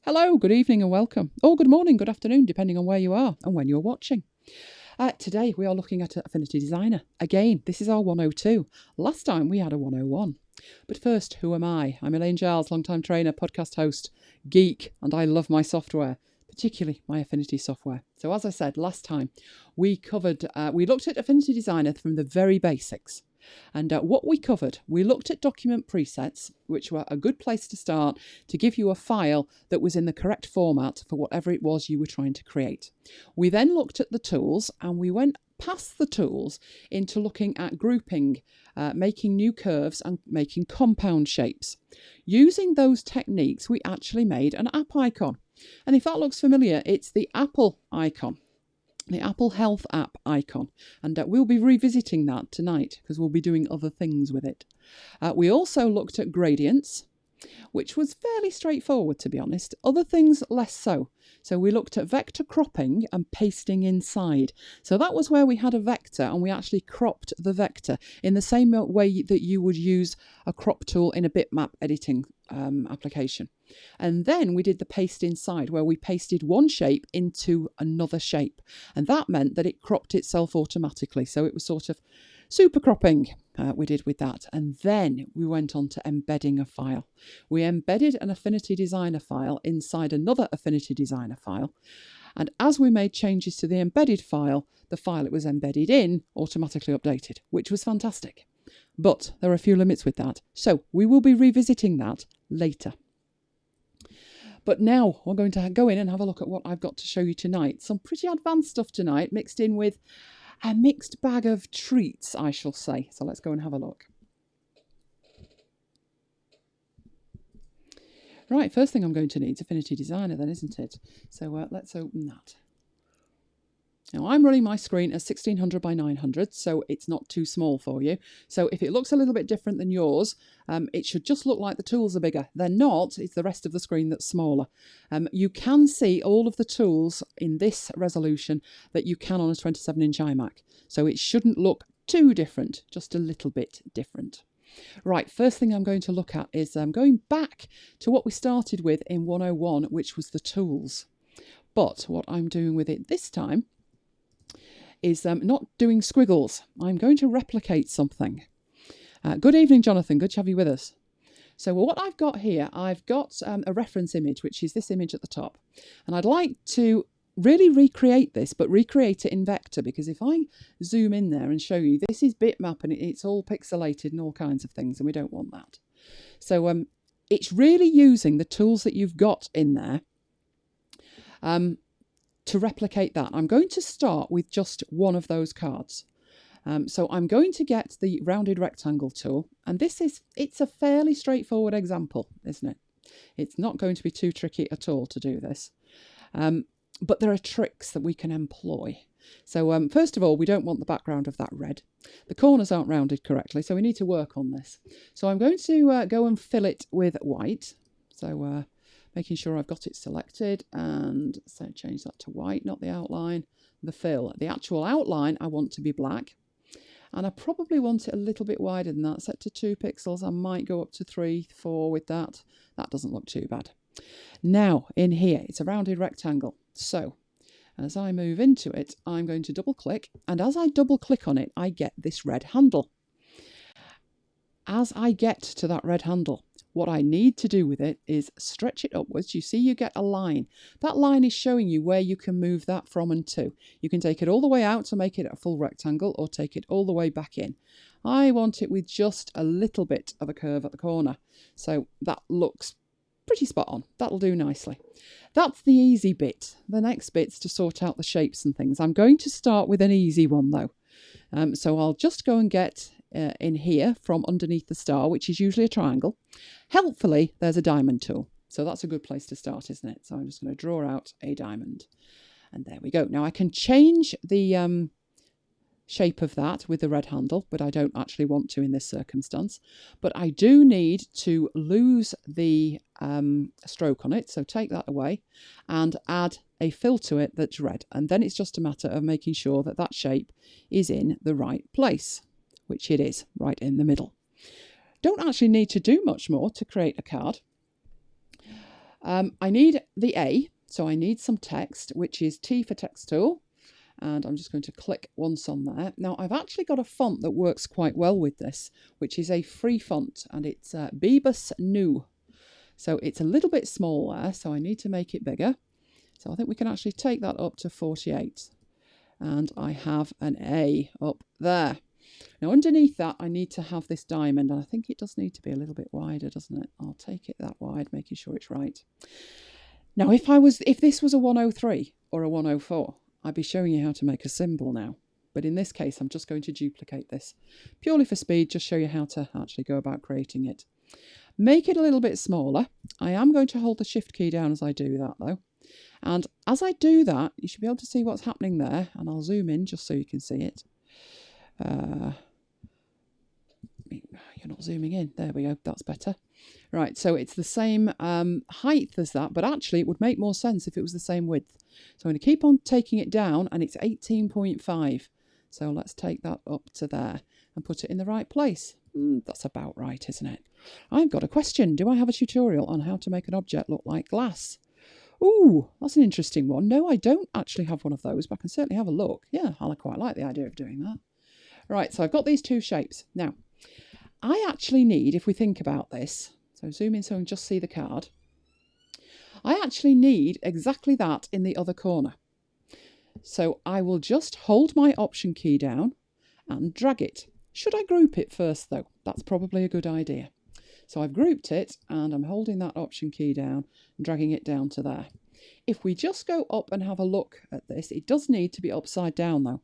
Hello, good evening and welcome. Or good morning, good afternoon, depending on where you are and when you're watching. Today we are looking at Affinity Designer. Again, this is our 102. Last time we had a 101. But first, who am I? I'm Elaine Giles, long-time trainer, podcast host, geek, and I love my software, particularly my Affinity software. So as I said last time, we looked at Affinity Designer from the very basics. And what we covered, we looked at document presets, which were a good place to start to give you a file that was in the correct format for whatever it was you were trying to create. We then looked at the tools and we went past the tools into looking at grouping, making new curves and making compound shapes. Using those techniques, we actually made an app icon. And if that looks familiar, it's the Apple icon. The Apple Health app icon, and we'll be revisiting that tonight because we'll be doing other things with it. We also looked at gradients, which was fairly straightforward, to be honest. Other things less so. So we looked at vector cropping and pasting inside. So that was where we had a vector and we actually cropped the vector in the same way that you would use a crop tool in a bitmap editing application. And then we did the paste inside, where we pasted one shape into another shape. And that meant that it cropped itself automatically. So it was sort of super cropping we did with that. And then we went on to embedding a file. We embedded an Affinity Designer file inside another Affinity Designer file. And as we made changes to the embedded file, the file it was embedded in automatically updated, which was fantastic. But there are a few limits with that. So we will be revisiting that later. But now we're going to go in and have a look at what I've got to show you tonight. Some pretty advanced stuff tonight, mixed in with a mixed bag of treats, I shall say. So let's go and have a look. Right, first thing I'm going to need is Affinity Designer then, isn't it? So let's open that. Now I'm running my screen as 1600 by 900, so it's not too small for you. So if it looks a little bit different than yours, it should just look like the tools are bigger. They're not, it's the rest of the screen that's smaller. You can see all of the tools in this resolution that you can on a 27-inch iMac. So it shouldn't look too different, just a little bit different. Right, first thing I'm going to look at is going back to what we started with in 101, which was the tools. But what I'm doing with it this time is not doing squiggles. I'm going to replicate something. Good evening, Jonathan. Good to have you with us. So what I've got here, I've got a reference image, which is this image at the top. And I'd like to really recreate this, but recreate it in vector, because if I zoom in there and show you, this is bitmap and it's all pixelated and all kinds of things, and we don't want that. So it's really using the tools that you've got in there to replicate that. I'm going to start with just one of those cards. So I'm going to get the rounded rectangle tool, and it's a fairly straightforward example, isn't it? It's not going to be too tricky at all to do this. But there are tricks that we can employ. So first of all, we don't want the background of that red. The corners aren't rounded correctly, so we need to work on this. So I'm going to go and fill it with white. So making sure I've got it selected, and so change that to white, not the outline, the fill. The actual outline I want to be black, and I probably want it a little bit wider than that, set to 2 pixels. I might go up to 3, 4 with that. That doesn't look too bad. Now in here, it's a rounded rectangle. So as I move into it, I'm going to double click, and as I double click on it, I get this red handle. As I get to that red handle, what I need to do with it is stretch it upwards. You see you get a line. That line is showing you where you can move that from and to. You can take it all the way out to make it a full rectangle, or take it all the way back in. I want it with just a little bit of a curve at the corner. So that looks pretty spot on. That'll do nicely. That's the easy bit. The next bit's to sort out the shapes and things. I'm going to start with an easy one though. So I'll just go and get in here from underneath the star, which is usually a triangle. Helpfully, there's a diamond tool. So that's a good place to start, isn't it? So I'm just going to draw out a diamond. And there we go. Now I can change the shape of that with the red handle, but I don't actually want to in this circumstance. But I do need to lose the stroke on it. So take that away and add a fill to it that's red. And then it's just a matter of making sure that that shape is in the right place, which it is, right in the middle. Don't actually need to do much more to create a card. I need the A, so I need some text, which is T for text tool. And I'm just going to click once on there. Now, I've actually got a font that works quite well with this, which is a free font, and it's Bebus New. So it's a little bit small there, so I need to make it bigger. So I think we can actually take that up to 48. And I have an A up there. Now, underneath that, I need to have this diamond, and I think it does need to be a little bit wider, doesn't it? I'll take it that wide, making sure it's right. Now, if this was a 103 or a 104, I'd be showing you how to make a symbol now. But in this case, I'm just going to duplicate this. Purely for speed, just show you how to actually go about creating it. Make it a little bit smaller. I am going to hold the shift key down as I do that, though. And as I do that, you should be able to see what's happening there. And I'll zoom in just so you can see it. You're not zooming in. There we go. That's better. Right, so it's the same height as that, but actually it would make more sense if it was the same width. So I'm going to keep on taking it down, and it's 18.5. So let's take that up to there and put it in the right place. That's about right, isn't it? I've got a question. Do I have a tutorial on how to make an object look like glass? Ooh, that's an interesting one. No, I don't actually have one of those, but I can certainly have a look. Yeah, I quite like the idea of doing that. Right, so I've got these two shapes. Now, I actually need, if we think about this, so zoom in so I can just see the card. I actually need exactly that in the other corner. So I will just hold my Option key down and drag it. Should I group it first though? That's probably a good idea. So I've grouped it and I'm holding that Option key down and dragging it down to there. If we just go up and have a look at this, it does need to be upside down though.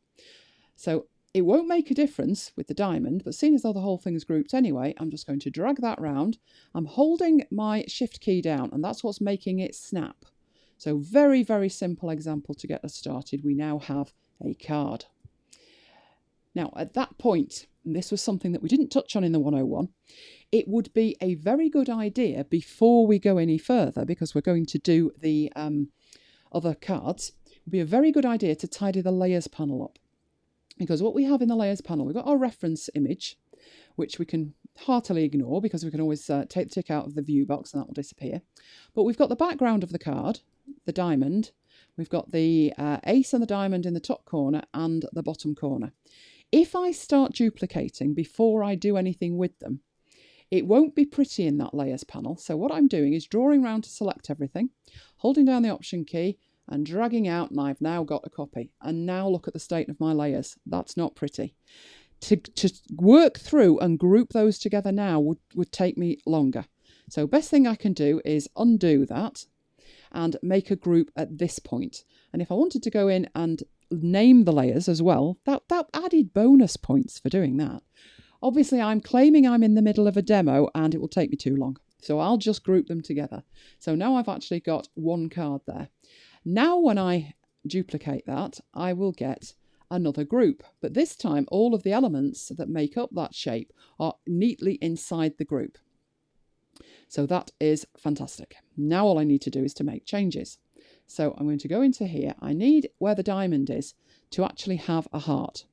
So it won't make a difference with the diamond, but seeing as though the whole thing is grouped anyway, I'm just going to drag that round. I'm holding my shift key down, and that's what's making it snap. So very, very simple example to get us started. We now have a card. Now, at that point, and this was something that we didn't touch on in the 101, it would be a very good idea before we go any further, because we're going to do the other cards, it would be a very good idea to tidy the layers panel up. Because what we have in the layers panel, we've got our reference image, which we can heartily ignore because we can always take the tick out of the view box and that will disappear. But we've got the background of the card, the diamond, we've got the ace and the diamond in the top corner and the bottom corner. If I start duplicating before I do anything with them, it won't be pretty in that layers panel. So what I'm doing is drawing around to select everything, holding down the Option key, and dragging out, and I've now got a copy. And now look at the state of my layers. That's not pretty. To work through and group those together now would take me longer. So best thing I can do is undo that and make a group at this point. And if I wanted to go in and name the layers as well, that added bonus points for doing that. Obviously, I'm claiming I'm in the middle of a demo and it will take me too long. So I'll just group them together. So now I've actually got one card there. Now when I duplicate that, I will get another group. But this time, all of the elements that make up that shape are neatly inside the group. So that is fantastic. Now all I need to do is to make changes. So I'm going to go into here. I need where the diamond is to actually have a heart.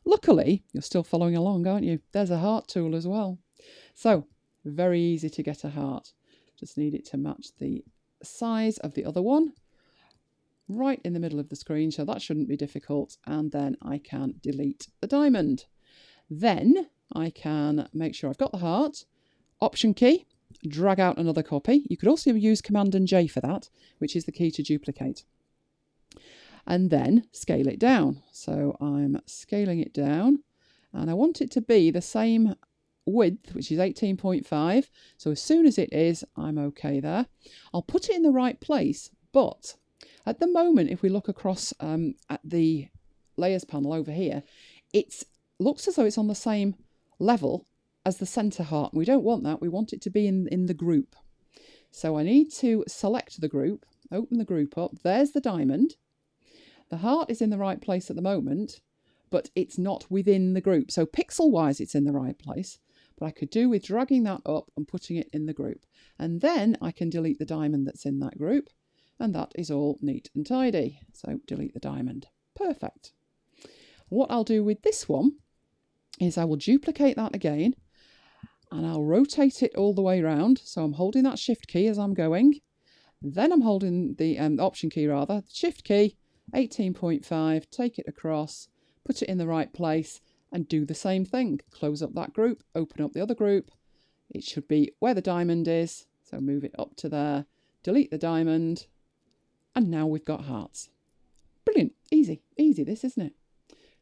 Luckily, you're still following along, aren't you? There's a heart tool as well. So very easy to get a heart. Just need it to match the size of the other one. Right in the middle of the screen, so that shouldn't be difficult. And then I can delete the diamond. Then I can make sure I've got the heart, Option key, drag out another copy. You could also use Command and J for that, which is the key to duplicate. And then scale it down. So I'm scaling it down and I want it to be the same width, which is 18.5. So as soon as it is, I'm okay there. I'll put it in the right place, but at the moment, if we look across at the layers panel over here, it looks as though it's on the same level as the center heart. We don't want that. We want it to be in the group. So I need to select the group, open the group up. There's the diamond. The heart is in the right place at the moment, but it's not within the group. So pixel-wise, it's in the right place. But I could do with dragging that up and putting it in the group. And then I can delete the diamond that's in that group. And that is all neat and tidy. So delete the diamond. Perfect. What I'll do with this one is I will duplicate that again and I'll rotate it all the way around. So I'm holding that shift key as I'm going. Then I'm holding the option key rather, shift key, 18.5, take it across, put it in the right place and do the same thing. Close up that group, open up the other group. It should be where the diamond is. So move it up to there, delete the diamond. And now we've got hearts. Brilliant. Easy. Easy this, isn't it?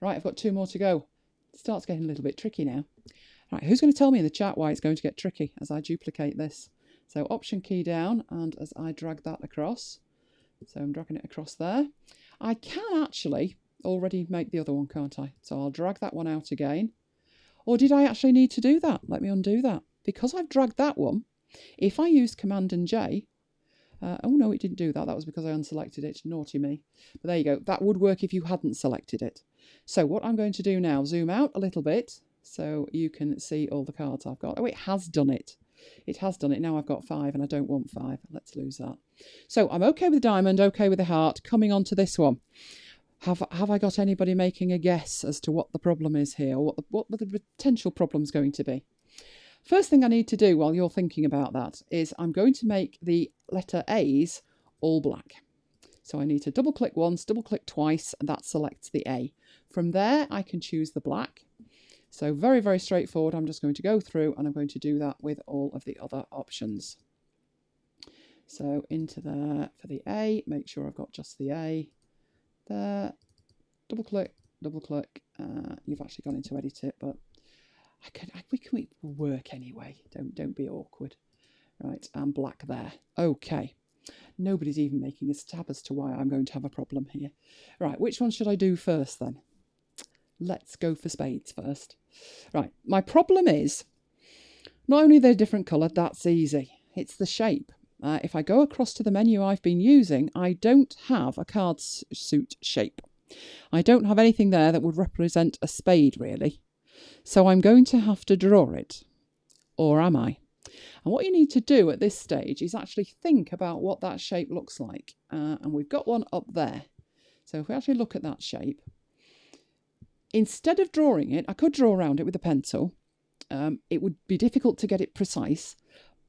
Right, I've got 2 more to go. It starts getting a little bit tricky now. Right, who's going to tell me in the chat why it's going to get tricky as I duplicate this? So option key down, and as I drag that across, so I'm dragging it across there. I can actually already make the other one, can't I? So I'll drag that one out again. Or did I actually need to do that? Let me undo that. Because I've dragged that one, if I use Command and J, oh no, it didn't do that. That was because I unselected it. Naughty me. But there you go. That would work if you hadn't selected it. So what I'm going to do now, zoom out a little bit so you can see all the cards I've got. Oh, it has done it. It has done it. Now I've got 5 and I don't want 5. Let's lose that. So I'm okay with the diamond, okay with the heart. Coming on to this one. Have I got anybody making a guess as to what the problem is here? Or what the potential problem's going to be? First thing I need to do while you're thinking about that is I'm going to make the letter A's all black. So I need to double click once, double click twice, and that selects the A. From there, I can choose the black. So very, very straightforward. I'm just going to go through and I'm going to do that with all of the other options. So into there for the A, make sure I've got just the A. There, double click, double click. You've actually gone into edit it, but we can work anyway. Don't be awkward. Right, and black there. Okay. Nobody's even making a stab as to why I'm going to have a problem here. Right, which one should I do first then? Let's go for spades first. Right, my problem is not only they're different colour, that's easy. It's the shape. If I go across to the menu I've been using, I don't have a card suit shape. I don't have anything there that would represent a spade, really. So I'm going to have to draw it. Or am I? And what you need to do at this stage is actually think about what that shape looks like. And we've got one up there. So if we actually look at that shape, instead of drawing it, I could draw around it with a pencil. It would be difficult to get it precise,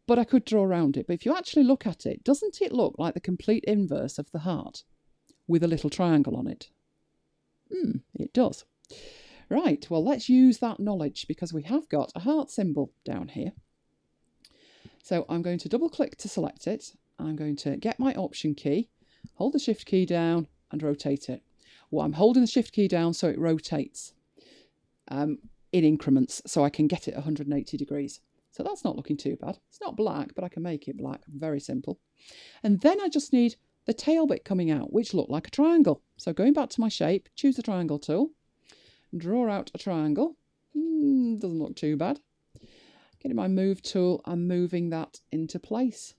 but I could draw around it. But if you actually look at it, doesn't it look like the complete inverse of the heart with a little triangle on it? It does. Right, well, let's use that knowledge because we have got a heart symbol down here. So I'm going to double click to select it. I'm going to get my option key, hold the shift key down and rotate it. Well, I'm holding the shift key down so it rotates in increments so I can get it 180 degrees. So that's not looking too bad. It's not black, but I can make it black. Very simple. And then I just need the tail bit coming out, which looked like a triangle. So going back to my shape, choose the triangle tool, draw out a triangle. Doesn't look too bad. Getting my move tool and moving that into place.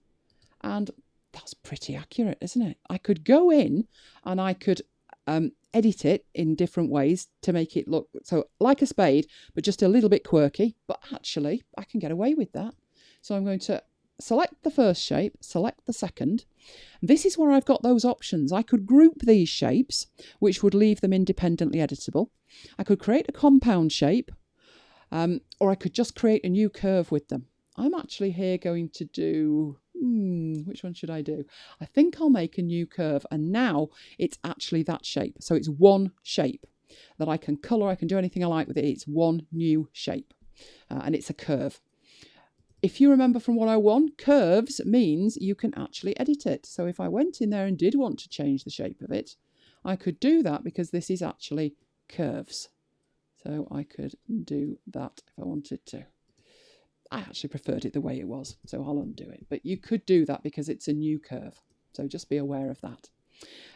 And that's pretty accurate, isn't it? I could go in and I could edit it in different ways to make it look so like a spade, but just a little bit quirky. But actually, I can get away with that. So I'm going to select the first shape, select the second. This is where I've got those options. I could group these shapes, which would leave them independently editable. I could create a compound shape, or I could just create a new curve with them. I'm actually here going to do, which one should I do? I think I'll make a new curve, and now it's actually that shape. So it's one shape that I can colour, I can do anything I like with it. It's one new shape, and it's a curve. If you remember from 101, curves means you can actually edit it. So if I went in there and did want to change the shape of it, I could do that because this is actually curves. So I could do that if I wanted to. I actually preferred it the way it was, so I'll undo it. But you could do that because it's a new curve. So just be aware of that.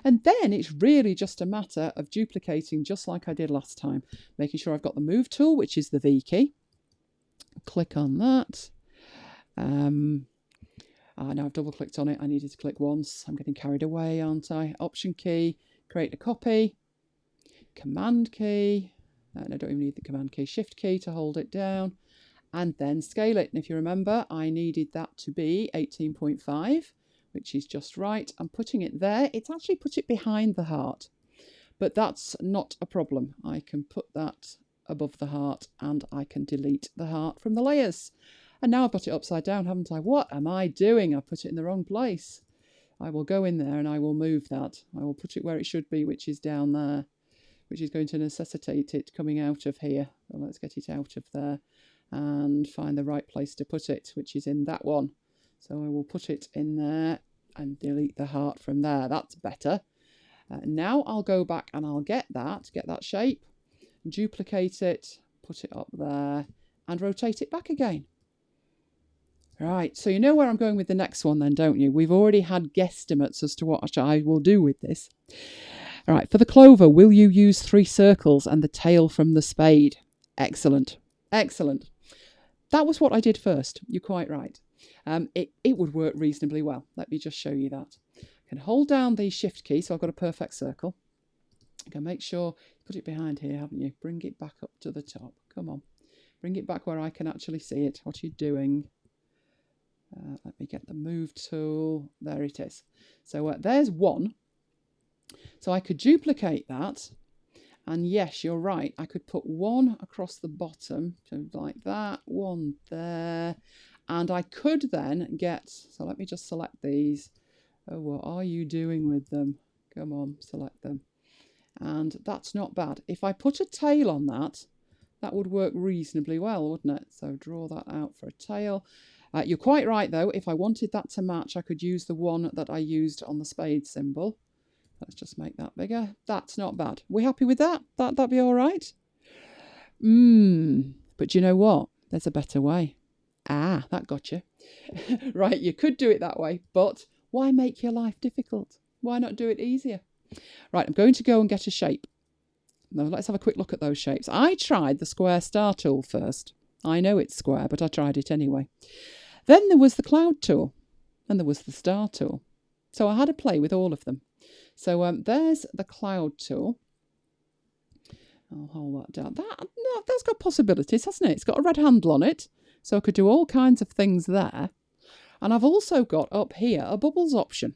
And then it's really just a matter of duplicating just like I did last time. Making sure I've got the move tool, which is the V key. Click on that. Now I've double clicked on it. I needed to click once. I'm getting carried away, aren't I? Option key, create a copy. Command key. No, I don't even need the command key. Shift key to hold it down. And then scale it. And if you remember, I needed that to be 18.5, which is just right. I'm putting it there. It's actually put it behind the heart, but that's not a problem. I can put that above the heart and I can delete the heart from the layers. And now I've got it upside down, haven't I? What am I doing? I put it in the wrong place. I will go in there and I will move that. I will put it where it should be, which is down there, which is going to necessitate it coming out of here. So let's get it out of there and find the right place to put it, which is in that one. So I will put it in there and delete the heart from there. That's better. Now I'll go back and I'll get that shape, duplicate it, put it up there and rotate it back again. Right, so you know where I'm going with the next one then, don't you? We've already had guesstimates as to what I will do with this. All right, for the clover, will you use 3 circles and the tail from the spade? Excellent, excellent. That was what I did first. You're quite right. It would work reasonably well. Let me just show you that. I can hold down the shift key, so I've got a perfect circle. I can make sure, put it behind here, haven't you? Bring it back up to the top. Come on. Bring it back where I can actually see it. What are you doing? Let me get the move tool. There it is. So there's one. So I could duplicate that. And yes, you're right. I could put one across the bottom. So like that. One there. And I could then get... So let me just select these. Oh, what are you doing with them? Come on, select them. And that's not bad. If I put a tail on that, that would work reasonably well, wouldn't it? So draw that out for a tail. You're quite right, though. If I wanted that to match, I could use the one that I used on the spade symbol. Let's just make that bigger. That's not bad. We happy with that? That'd be all right? But you know what? There's a better way. Ah, that got you. Right, you could do it that way, but why make your life difficult? Why not do it easier? Right, I'm going to go and get a shape. Now, let's have a quick look at those shapes. I tried the square star tool first. I know it's square, but I tried it anyway. Then there was the cloud tool, and there was the star tool. So I had a play with all of them. So there's the cloud tool. I'll hold that down. That's got possibilities, hasn't it? It's got a red handle on it, so I could do all kinds of things there. And I've also got up here a bubbles option.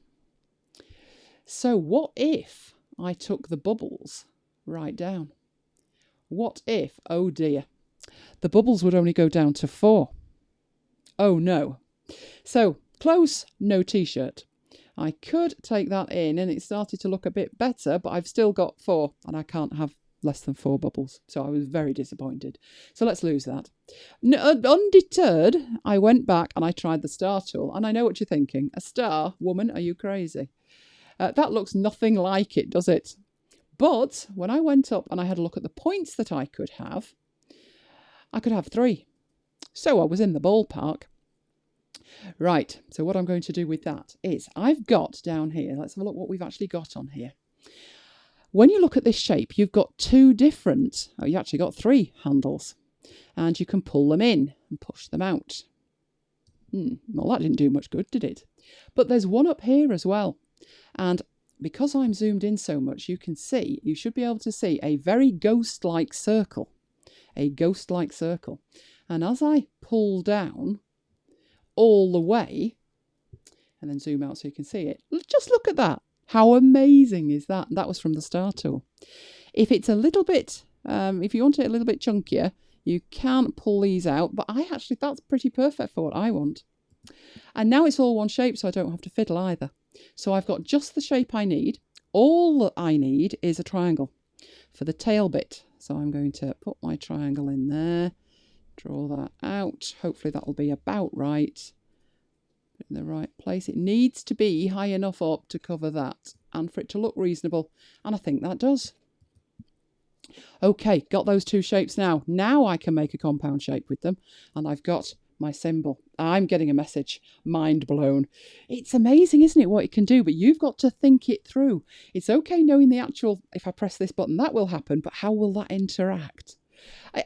So what if I took the bubbles right down? What if, oh dear, the bubbles would only go down to 4? Oh no. So close, no t-shirt. I could take that in and it started to look a bit better, but I've still got 4 and I can't have less than 4 bubbles. So I was very disappointed. So let's lose that. Undeterred, I went back and I tried the star tool. And I know what you're thinking. A star? Woman, are you crazy? That looks nothing like it, does it? But when I went up and I had a look at the points that I could have 3. So I was in the ballpark. Right, so what I'm going to do with that is I've got down here, let's have a look what we've actually got on here. When you look at this shape, you've got 2 different, you actually got 3 handles. And you can pull them in and push them out. Well, that didn't do much good, did it? But there's one up here as well. And because I'm zoomed in so much, you should be able to see a very ghost-like circle. A ghost-like circle. And as I pull down all the way, and then zoom out so you can see it, just look at that. How amazing is that? That was from the star tool. If it's a little bit, if you want it a little bit chunkier, you can pull these out, but that's pretty perfect for what I want. And now it's all one shape, so I don't have to fiddle either. So I've got just the shape I need. All that I need is a triangle for the tail bit. So I'm going to put my triangle in there, draw that out. Hopefully that'll be about right. In the right place. It needs to be high enough up to cover that and for it to look reasonable. And I think that does. Okay, got those 2 shapes now. Now I can make a compound shape with them. And I've got my symbol. I'm getting a message. Mind blown. It's amazing, isn't it, what it can do? But you've got to think it through. It's okay knowing the actual, if I press this button, that will happen. But how will that interact?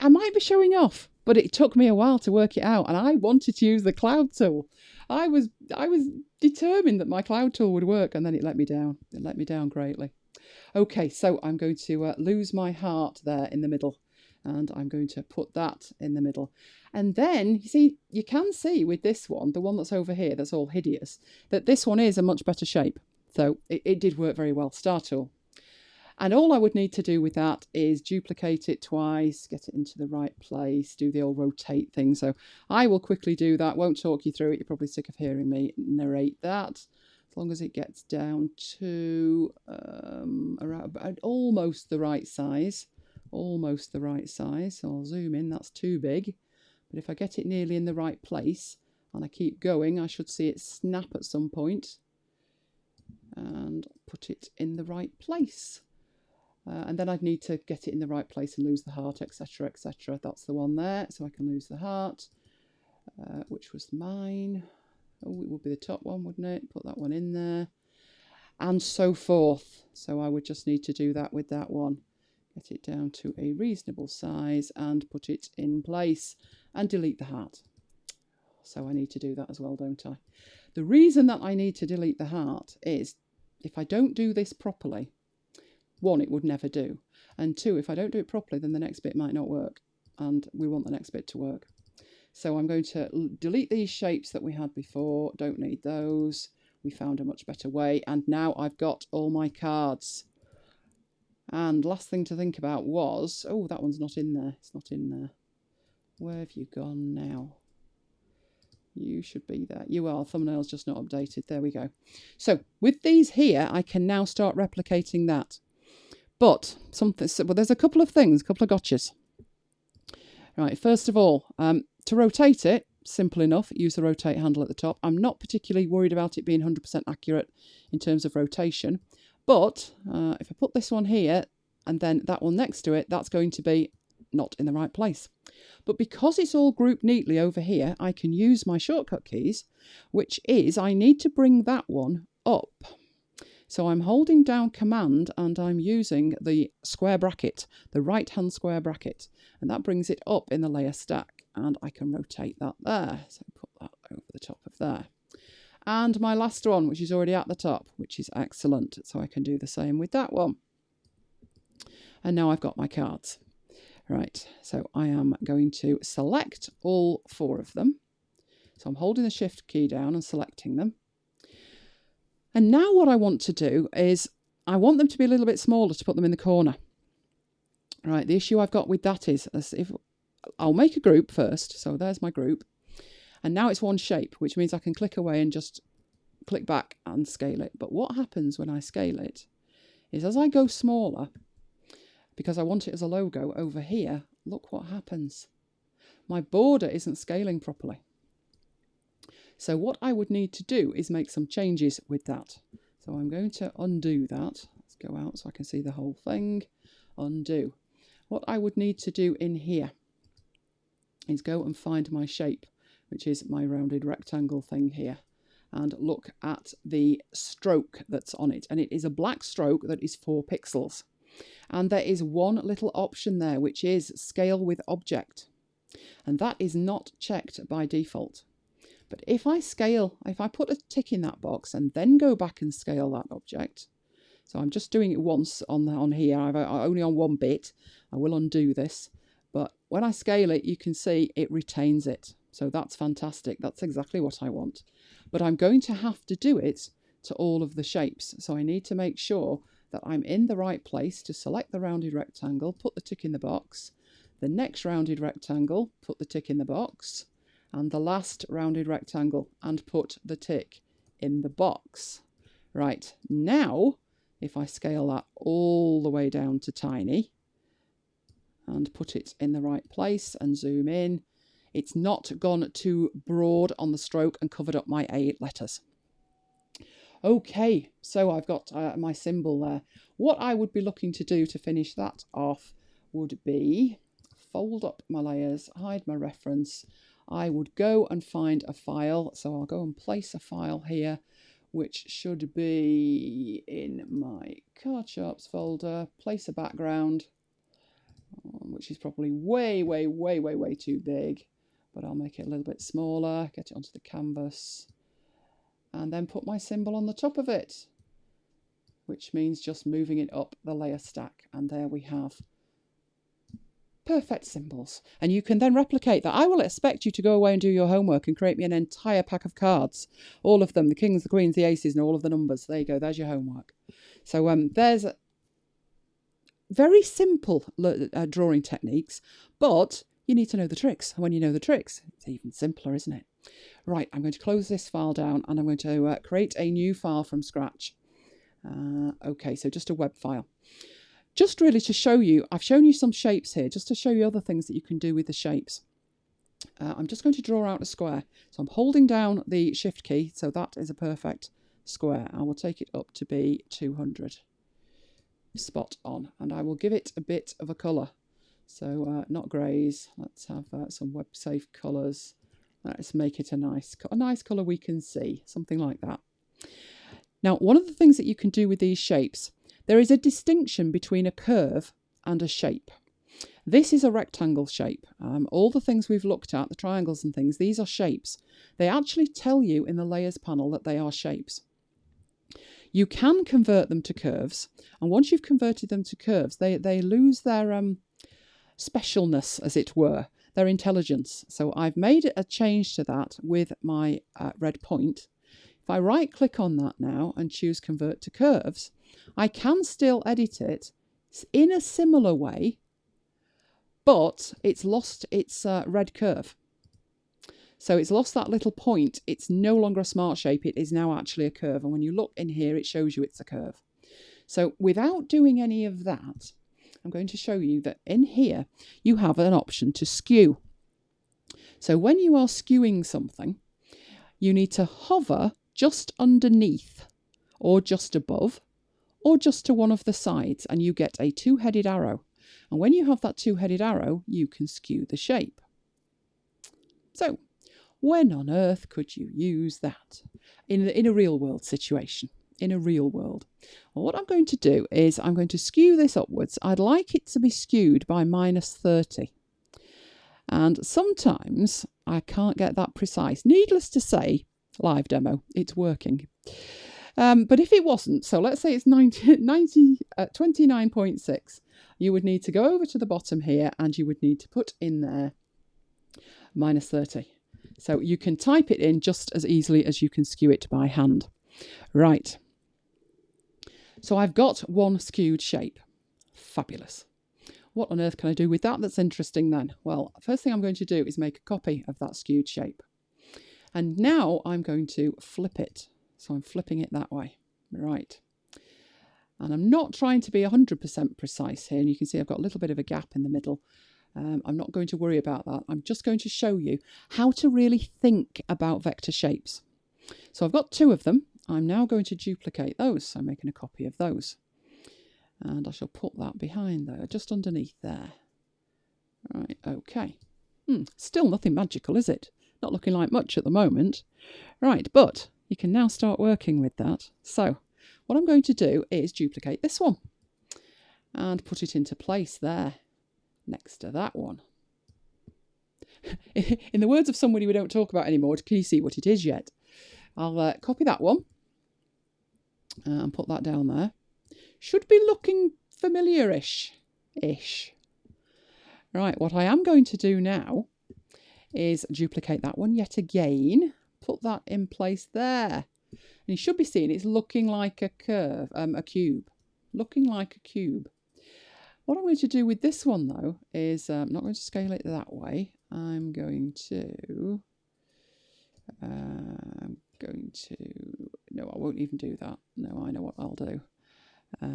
I might be showing off, but it took me a while to work it out. And I wanted to use the cloud tool. I was determined that my cloud tool would work, and then it let me down. It let me down greatly. Okay, so I'm going to lose my heart there in the middle, and I'm going to put that in the middle. And then, you can see with this one, the one that's over here, that's all hideous, that this one is a much better shape. So it did work very well. Star tool. And all I would need to do with that is duplicate it twice, get it into the right place, do the old rotate thing. So I will quickly do that, won't talk you through it. You're probably sick of hearing me narrate that. as long as it gets down to around almost the right size. Almost the right size. So I'll zoom in, that's too big. But if I get it nearly in the right place and I keep going, I should see it snap at some point and put it in the right place. And then I'd need to get it in the right place and lose the heart, etc, etc. That's the one there, so I can lose the heart, which was mine. Oh, it would be the top one, wouldn't it? Put that one in there, and so forth. So I would just need to do that with that one. Get it down to a reasonable size and put it in place and delete the heart. So I need to do that as well, don't I? The reason that I need to delete the heart is if I don't do this properly, one, it would never do. And two, if I don't do it properly, then the next bit might not work. And we want the next bit to work. So I'm going to delete these shapes that we had before. Don't need those. We found a much better way. And now I've got all my cards. And last thing to think about was, oh, that one's not in there. It's not in there. Where have you gone now? You should be there. You are. Thumbnail's just not updated. There we go. So with these here, I can now start replicating that. But there's a couple of things, a couple of gotchas. Right, first of all, to rotate it, simple enough, use the rotate handle at the top. I'm not particularly worried about it being 100% accurate in terms of rotation. But if I put this one here and then that one next to it, that's going to be not in the right place. But because it's all grouped neatly over here, I can use my shortcut keys, which is I need to bring that one up. So I'm holding down Command and I'm using the square bracket, the right-hand square bracket, and that brings it up in the layer stack, and I can rotate that there. So put that over the top of there. And my last one, which is already at the top, which is excellent. So I can do the same with that one. And now I've got my cards. Right, so I am going to select all four of them. So I'm holding the Shift key down and selecting them. And now what I want to do is I want them to be a little bit smaller to put them in the corner. Right, the issue I've got with that is if I'll make a group first. So there's my group. And now it's one shape, which means I can click away and just click back and scale it. But what happens when I scale it is as I go smaller, because I want it as a logo over here, look what happens. My border isn't scaling properly. So what I would need to do is make some changes with that. So I'm going to undo that. Let's go out so I can see the whole thing. Undo. What I would need to do in here is go and find my shape, which is my rounded rectangle thing here, and look at the stroke that's on it. And it is a black stroke that is 4 pixels. And there is one little option there, which is scale with object. And that is not checked by default. But if I put a tick in that box and then go back and scale that object, so I'm just doing it once on here, I've only on one bit, I will undo this, but when I scale it, you can see it retains it. So that's fantastic. That's exactly what I want. But I'm going to have to do it to all of the shapes. So I need to make sure that I'm in the right place to select the rounded rectangle, put the tick in the box, the next rounded rectangle, put the tick in the box, and the last rounded rectangle and put the tick in the box. Right, now if I scale that all the way down to tiny and put it in the right place and zoom in, it's not gone too broad on the stroke and covered up my A letters. Okay, so I've got my symbol there. What I would be looking to do to finish that off would be fold up my layers, hide my reference. I would go and find a file. So I'll go and place a file here, which should be in my card sharps folder. Place a background, which is probably way too big, but I'll make it a little bit smaller, get it onto the canvas, and then put my symbol on the top of it, which means just moving it up the layer stack. And there we have perfect symbols. And you can then replicate that. I will expect you to go away and do your homework and create me an entire pack of cards. All of them, the kings, the queens, the aces, and all of the numbers. There you go, there's your homework. So there's very simple drawing techniques, but you need to know the tricks. And when you know the tricks, it's even simpler, isn't it? Right, I'm going to close this file down and I'm going to create a new file from scratch. Okay, so just a web file. Just really to show you, I've shown you some shapes here, just to show you other things that you can do with the shapes. I'm just going to draw out a square. So I'm holding down the shift key, so that is a perfect square. I will take it up to be 200. Spot on. And I will give it a bit of a colour. So not greys, let's have some web safe colours. Let's make it a nice colour we can see, something like that. Now, one of the things that you can do with these shapes, there is a distinction between a curve and a shape. This is a rectangle shape. All the things we've looked at, the triangles and things, these are shapes. They actually tell you in the layers panel that they are shapes. You can convert them to curves, and once you've converted them to curves, they lose their specialness, as it were, their intelligence. So I've made a change to that with my red point. If I right click on that now and choose convert to curves, I can still edit it in a similar way, but it's lost its red curve. So it's lost that little point. It's no longer a smart shape. It is now actually a curve. And when you look in here, it shows you it's a curve. So without doing any of that, I'm going to show you that in here, you have an option to skew. So when you are skewing something, you need to hover just underneath or just above or just to one of the sides, and you get a two-headed arrow. And when you have that two-headed arrow, you can skew the shape. So when on earth could you use that in a real world situation? In a real world. Well, what I'm going to do is I'm going to skew this upwards. I'd like it to be skewed by -30. And sometimes I can't get that precise. Needless to say, live demo, it's working. But if it wasn't, so let's say it's 29.6, you would need to go over to the bottom here and you would need to put in there -30. So you can type it in just as easily as you can skew it by hand. Right. So I've got one skewed shape. Fabulous. What on earth can I do with that that's interesting then? Well, first thing I'm going to do is make a copy of that skewed shape. And now I'm going to flip it. So I'm flipping it that way. Right. And I'm not trying to be 100% precise here. And you can see I've got a little bit of a gap in the middle. I'm not going to worry about that. I'm just going to show you how to really think about vector shapes. So I've got two of them. I'm now going to duplicate those. So I'm making a copy of those. And I shall put that behind there, just underneath there. Right, okay. Still nothing magical, is it? Not looking like much at the moment. Right, but you can now start working with that. So what I'm going to do is duplicate this one and put it into place there, next to that one. In the words of somebody we don't talk about anymore, can you see what it is yet? I'll copy that one and put that down there. Should be looking familiar-ish. Right, what I am going to do now is duplicate that one yet again. Put that in place there. And you should be seeing it's looking like a curve, a cube. Looking like a cube. What I'm going to do with this one, though, is I'm not going to scale it that way. I'm going to... No, I won't even do that. No, I know what I'll do. I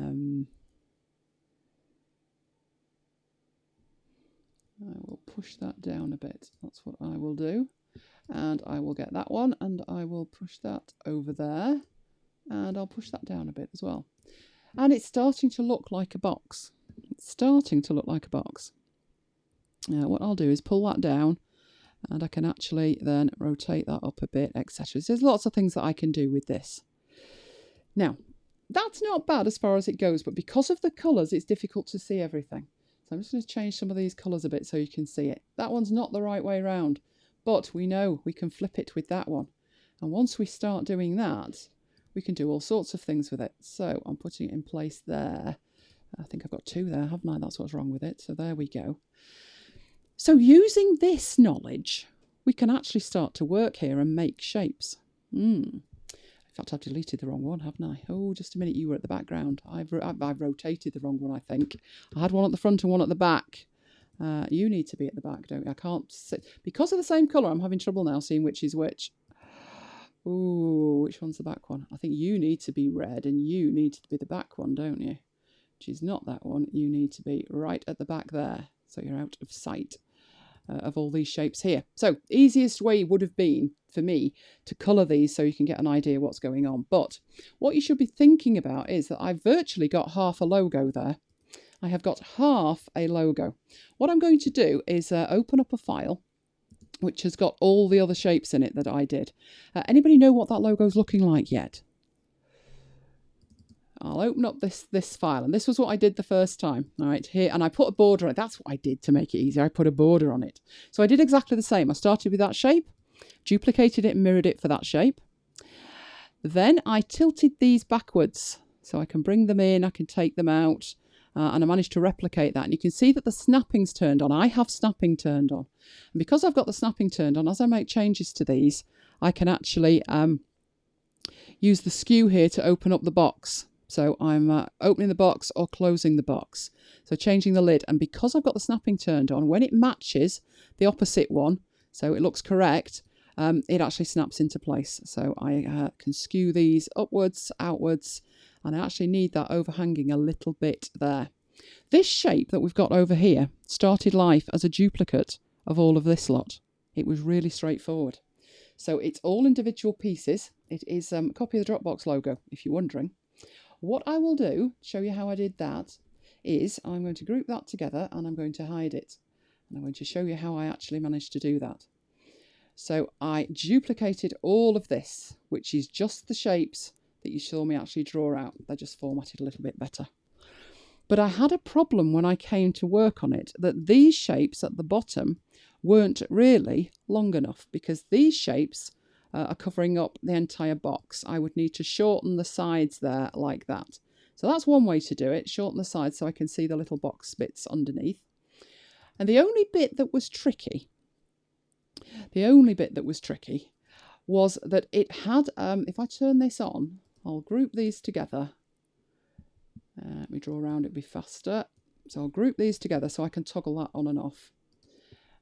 will push that down a bit. That's what I will do. And I will get that one and I will push that over there. And I'll push that down a bit as well. And it's starting to look like a box. It's starting to look like a box. What I'll do is pull that down and I can actually then rotate that up a bit, etc. So there's lots of things that I can do with this. Now, that's not bad as far as it goes, but because of the colours, it's difficult to see everything. So I'm just going to change some of these colours a bit so you can see it. That one's not the right way round, but we know we can flip it with that one. And once we start doing that, we can do all sorts of things with it. So I'm putting it in place there. I think I've got two there, haven't I? That's what's wrong with it. So there we go. So using this knowledge, we can actually start to work here and make shapes. In fact, I've deleted the wrong one, haven't I? Oh, just a minute, you were at the background. I've rotated the wrong one, I think. I had one at the front and one at the back. You need to be at the back, don't you? I can't sit. Because of the same colour, I'm having trouble now seeing which is which. Ooh, which one's the back one? I think you need to be red and you need to be the back one, don't you? Which is not that one. You need to be right at the back there. So you're out of sight of all these shapes here. So easiest way would have been for me to colour these so you can get an idea what's going on. But what you should be thinking about is that I've virtually got half a logo there. I have got half a logo. What I'm going to do is open up a file which has got all the other shapes in it that I did. Anybody know what that logo's looking like yet? I'll open up this file, and this was what I did the first time. All right, here, and I put a border on it. That's what I did to make it easier. I put a border on it. So I did exactly the same. I started with that shape, duplicated it and mirrored it for that shape. Then I tilted these backwards so I can bring them in, I can take them out, and I managed to replicate that. And you can see that the snapping's turned on. I have snapping turned on. And because I've got the snapping turned on, as I make changes to these, I can actually use the skew here to open up the box. So I'm opening the box or closing the box. So changing the lid. And because I've got the snapping turned on, when it matches the opposite one, so it looks correct, it actually snaps into place. So I can skew these upwards, outwards, and I actually need that overhanging a little bit there. This shape that we've got over here started life as a duplicate of all of this lot. It was really straightforward. So it's all individual pieces. It is a copy of the Dropbox logo, if you're wondering. What I will do, show you how I did that, is I'm going to group that together and I'm going to hide it. And I'm going to show you how I actually managed to do that. So I duplicated all of this, which is just the shapes that you saw me actually draw out. They're just formatted a little bit better. But I had a problem when I came to work on it, that these shapes at the bottom weren't really long enough, because these shapes are covering up the entire box. I would need to shorten the sides there like that. So that's one way to do it, shorten the sides so I can see the little box bits underneath. And the only bit that was tricky, was that it had, if I turn this on, I'll group these together. Let me draw around it, be faster. So I'll group these together so I can toggle that on and off.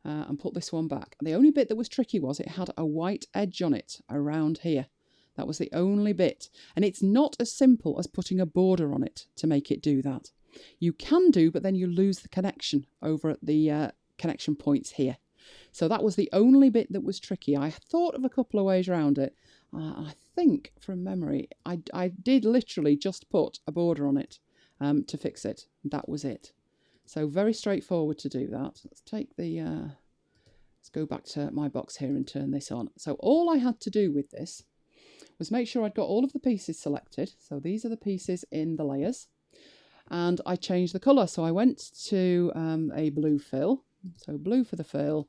And put this one back. The only bit that was tricky was it had a white edge on it around here. That was the only bit. And it's not as simple as putting a border on it to make it do that. You can do, but then you lose the connection over at the connection points here. So that was the only bit that was tricky. I thought of a couple of ways around it. I think from memory, I did literally just put a border on it to fix it. That was it. So very straightforward to do that. Let's take the, let's go back to my box here and turn this on. So all I had to do with this was make sure I'd got all of the pieces selected. So these are the pieces in the layers. And I changed the colour. So I went to a blue fill. So blue for the fill.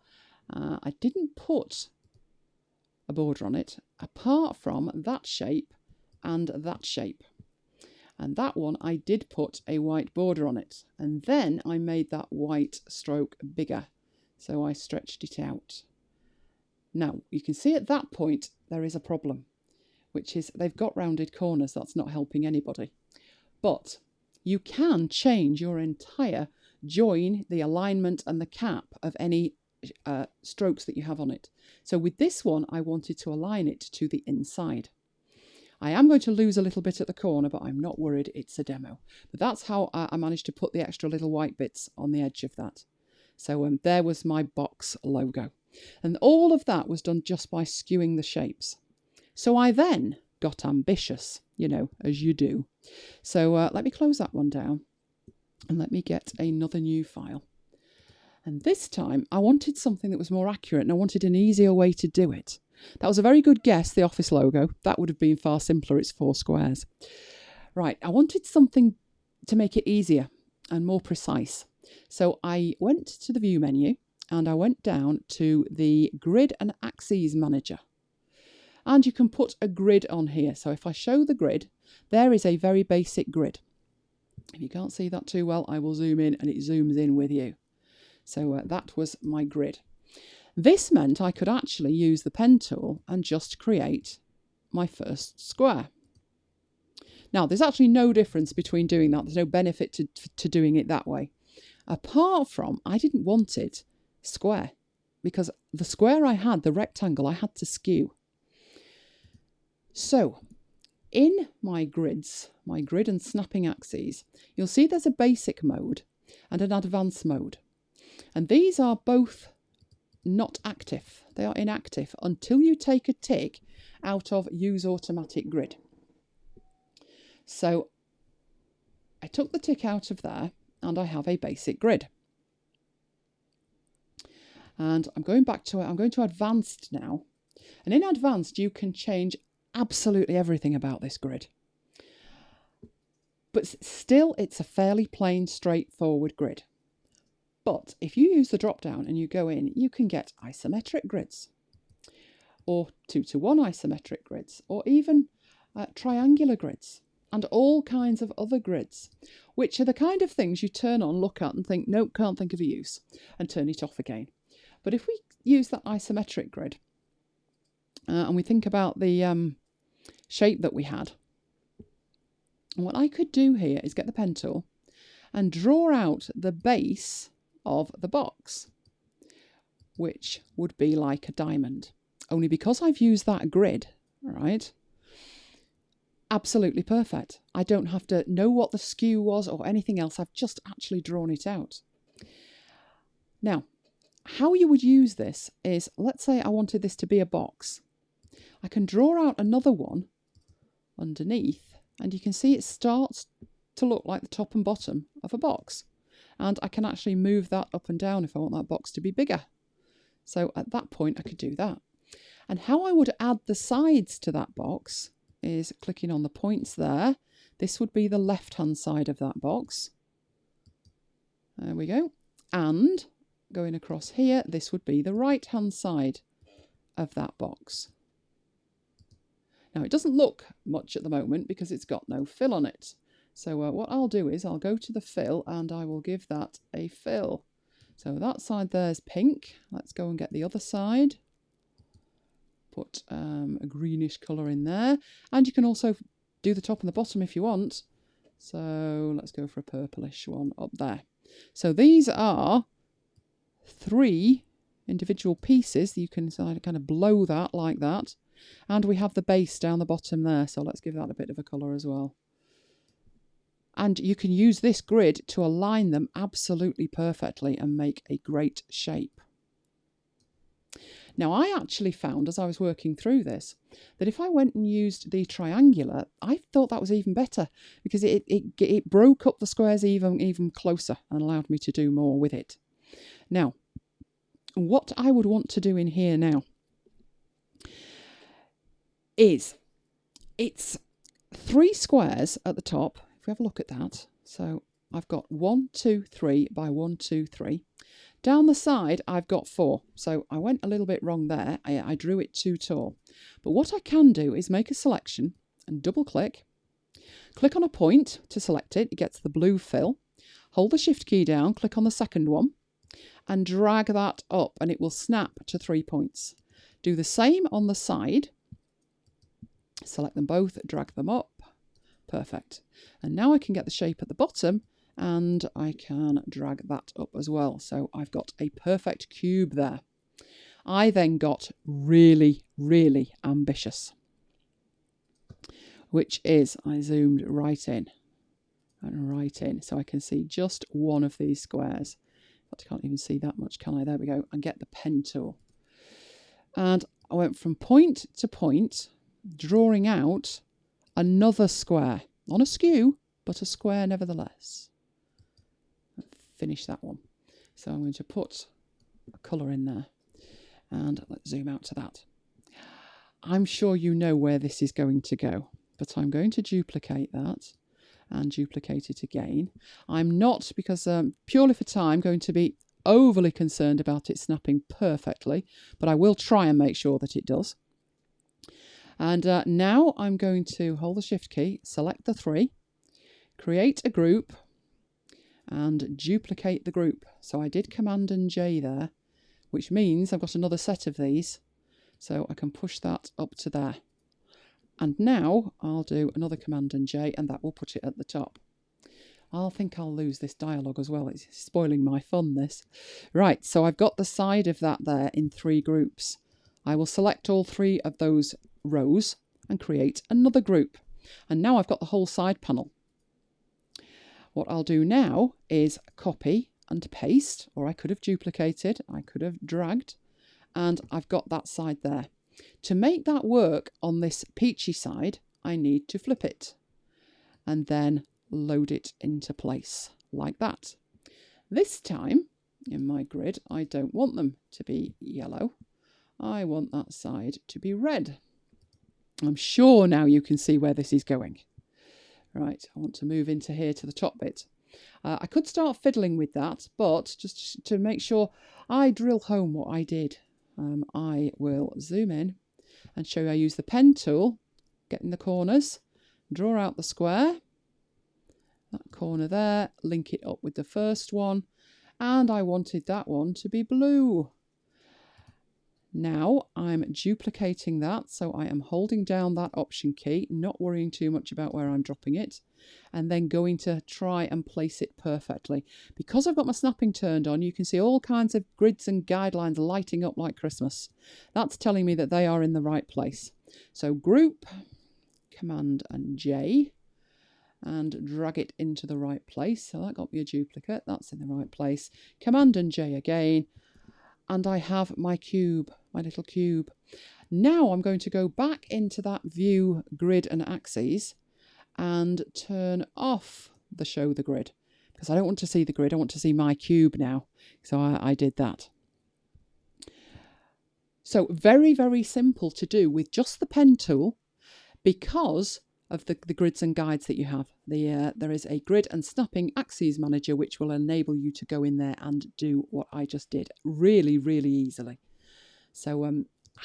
I didn't put a border on it, apart from that shape and that shape. And that one, I did put a white border on it. And then I made that white stroke bigger. So I stretched it out. Now, you can see at that point, there is a problem, which is they've got rounded corners. That's not helping anybody. But you can change your entire join, the alignment and the cap of any strokes that you have on it. So with this one, I wanted to align it to the inside. I am going to lose a little bit at the corner, but I'm not worried, it's a demo. But that's how I managed to put the extra little white bits on the edge of that. So there was my box logo. And all of that was done just by skewing the shapes. So I then got ambitious, you know, as you do. So let me close that one down and let me get another new file. And this time I wanted something that was more accurate, and I wanted an easier way to do it. That was a very good guess, the office logo. That would have been far simpler. It's 4 squares. Right, I wanted something to make it easier and more precise. So I went to the View menu and I went down to the Grid and Axes Manager. And you can put a grid on here. So if I show the grid, there is a very basic grid. If you can't see that too well, I will zoom in and it zooms in with you. So that was my grid. This meant I could actually use the pen tool and just create my first square. Now, there's actually no difference between doing that. There's no benefit to doing it that way. Apart from, I didn't want it square, because the square I had, the rectangle, I had to skew. So in my grids, my grid and snapping axes, you'll see there's a basic mode and an advanced mode. And these are both not active. They are inactive until you take a tick out of use automatic grid. So I took the tick out of there and I have a basic grid. And I'm going back to it. I'm going to advanced now. And in advanced, you can change absolutely everything about this grid. But still, it's a fairly plain, straightforward grid. But if you use the drop down and you go in, you can get isometric grids, or 2-to-1 isometric grids, or even triangular grids, and all kinds of other grids, which are the kind of things you turn on, look at and think, nope, can't think of a use, and turn it off again. But if we use that isometric grid and we think about the shape that we had, what I could do here is get the pen tool and draw out the base of the box, which would be like a diamond. Only because I've used that grid, right? Absolutely perfect. I don't have to know what the skew was or anything else. I've just actually drawn it out. Now, how you would use this is, let's say I wanted this to be a box. I can draw out another one underneath, and you can see it starts to look like the top and bottom of a box. And I can actually move that up and down if I want that box to be bigger. So at that point, I could do that. And how I would add the sides to that box is clicking on the points there. This would be the left-hand side of that box. There we go. And going across here, this would be the right-hand side of that box. Now, it doesn't look much at the moment because it's got no fill on it. So what I'll do is I'll go to the fill and I will give that a fill. So that side there's pink. Let's go and get the other side. Put a greenish colour in there. And you can also do the top and the bottom if you want. So let's go for a purplish one up there. So these are 3 individual pieces. You can kind of blow that like that. And we have the base down the bottom there. So let's give that a bit of a colour as well. And you can use this grid to align them absolutely perfectly and make a great shape. Now, I actually found, as I was working through this, that if I went and used the triangular, I thought that was even better because it broke up the squares even closer and allowed me to do more with it. Now, what I would want to do in here now is, it's 3 squares at the top. If we have a look at that, so I've got 1, 2, 3 by 1, 2, 3. Down the side, I've got 4. So I went a little bit wrong there. I drew it too tall. But what I can do is make a selection and double click. Click on a point to select it. It gets the blue fill. Hold the shift key down, click on the second one and drag that up and it will snap to 3 points. Do the same on the side. Select them both, drag them up. Perfect. And now I can get the shape at the bottom and I can drag that up as well. So I've got a perfect cube there. I then got really, really ambitious, which is I zoomed right in and right in so I can see just one of these squares. But I can't even see that much, can I? There we go. And get the pen tool. And I went from point to point, drawing out another square, not a skew, but a square nevertheless. Finish that one. So I'm going to put a colour in there and let's zoom out to that. I'm sure you know where this is going to go, but I'm going to duplicate that and duplicate it again. I'm not, because purely for time, going to be overly concerned about it snapping perfectly, but I will try and make sure that it does. And now I'm going to hold the shift key, select the 3, create a group and duplicate the group. So I did Command and J there, which means I've got another set of these. So I can push that up to there. And now I'll do another Command and J and that will put it at the top. I think I'll lose this dialogue as well. It's spoiling my fun, this. Right, so I've got the side of that there in 3 groups. I will select all 3 of those rows and create another group. And now I've got the whole side panel. What I'll do now is copy and paste, or I could have duplicated, I could have dragged, and I've got that side there. To make that work on this peachy side, I need to flip it and then load it into place like that. This time in my grid, I don't want them to be yellow. I want that side to be red. I'm sure now you can see where this is going. Right, I want to move into here to the top bit. I could start fiddling with that, but just to make sure I drill home what I did, I will zoom in and show you I use the pen tool, get in the corners, draw out the square, that corner there, link it up with the first one, and I wanted that one to be blue. Now I'm duplicating that, so I am holding down that option key, not worrying too much about where I'm dropping it, and then going to try and place it perfectly. Because I've got my snapping turned on, you can see all kinds of grids and guidelines lighting up like Christmas. That's telling me that they are in the right place. So group, Command and J, and drag it into the right place. So that got me a duplicate, that's in the right place. Command and J again, and I have my cube, my little cube. Now I'm going to go back into that view grid and axes and turn off the show the grid, because I don't want to see the grid, I want to see my cube now. So I did that. So very, very simple to do with just the pen tool because of the grids and guides that you have. There is a grid and snapping axes manager which will enable you to go in there and do what I just did really, really easily. So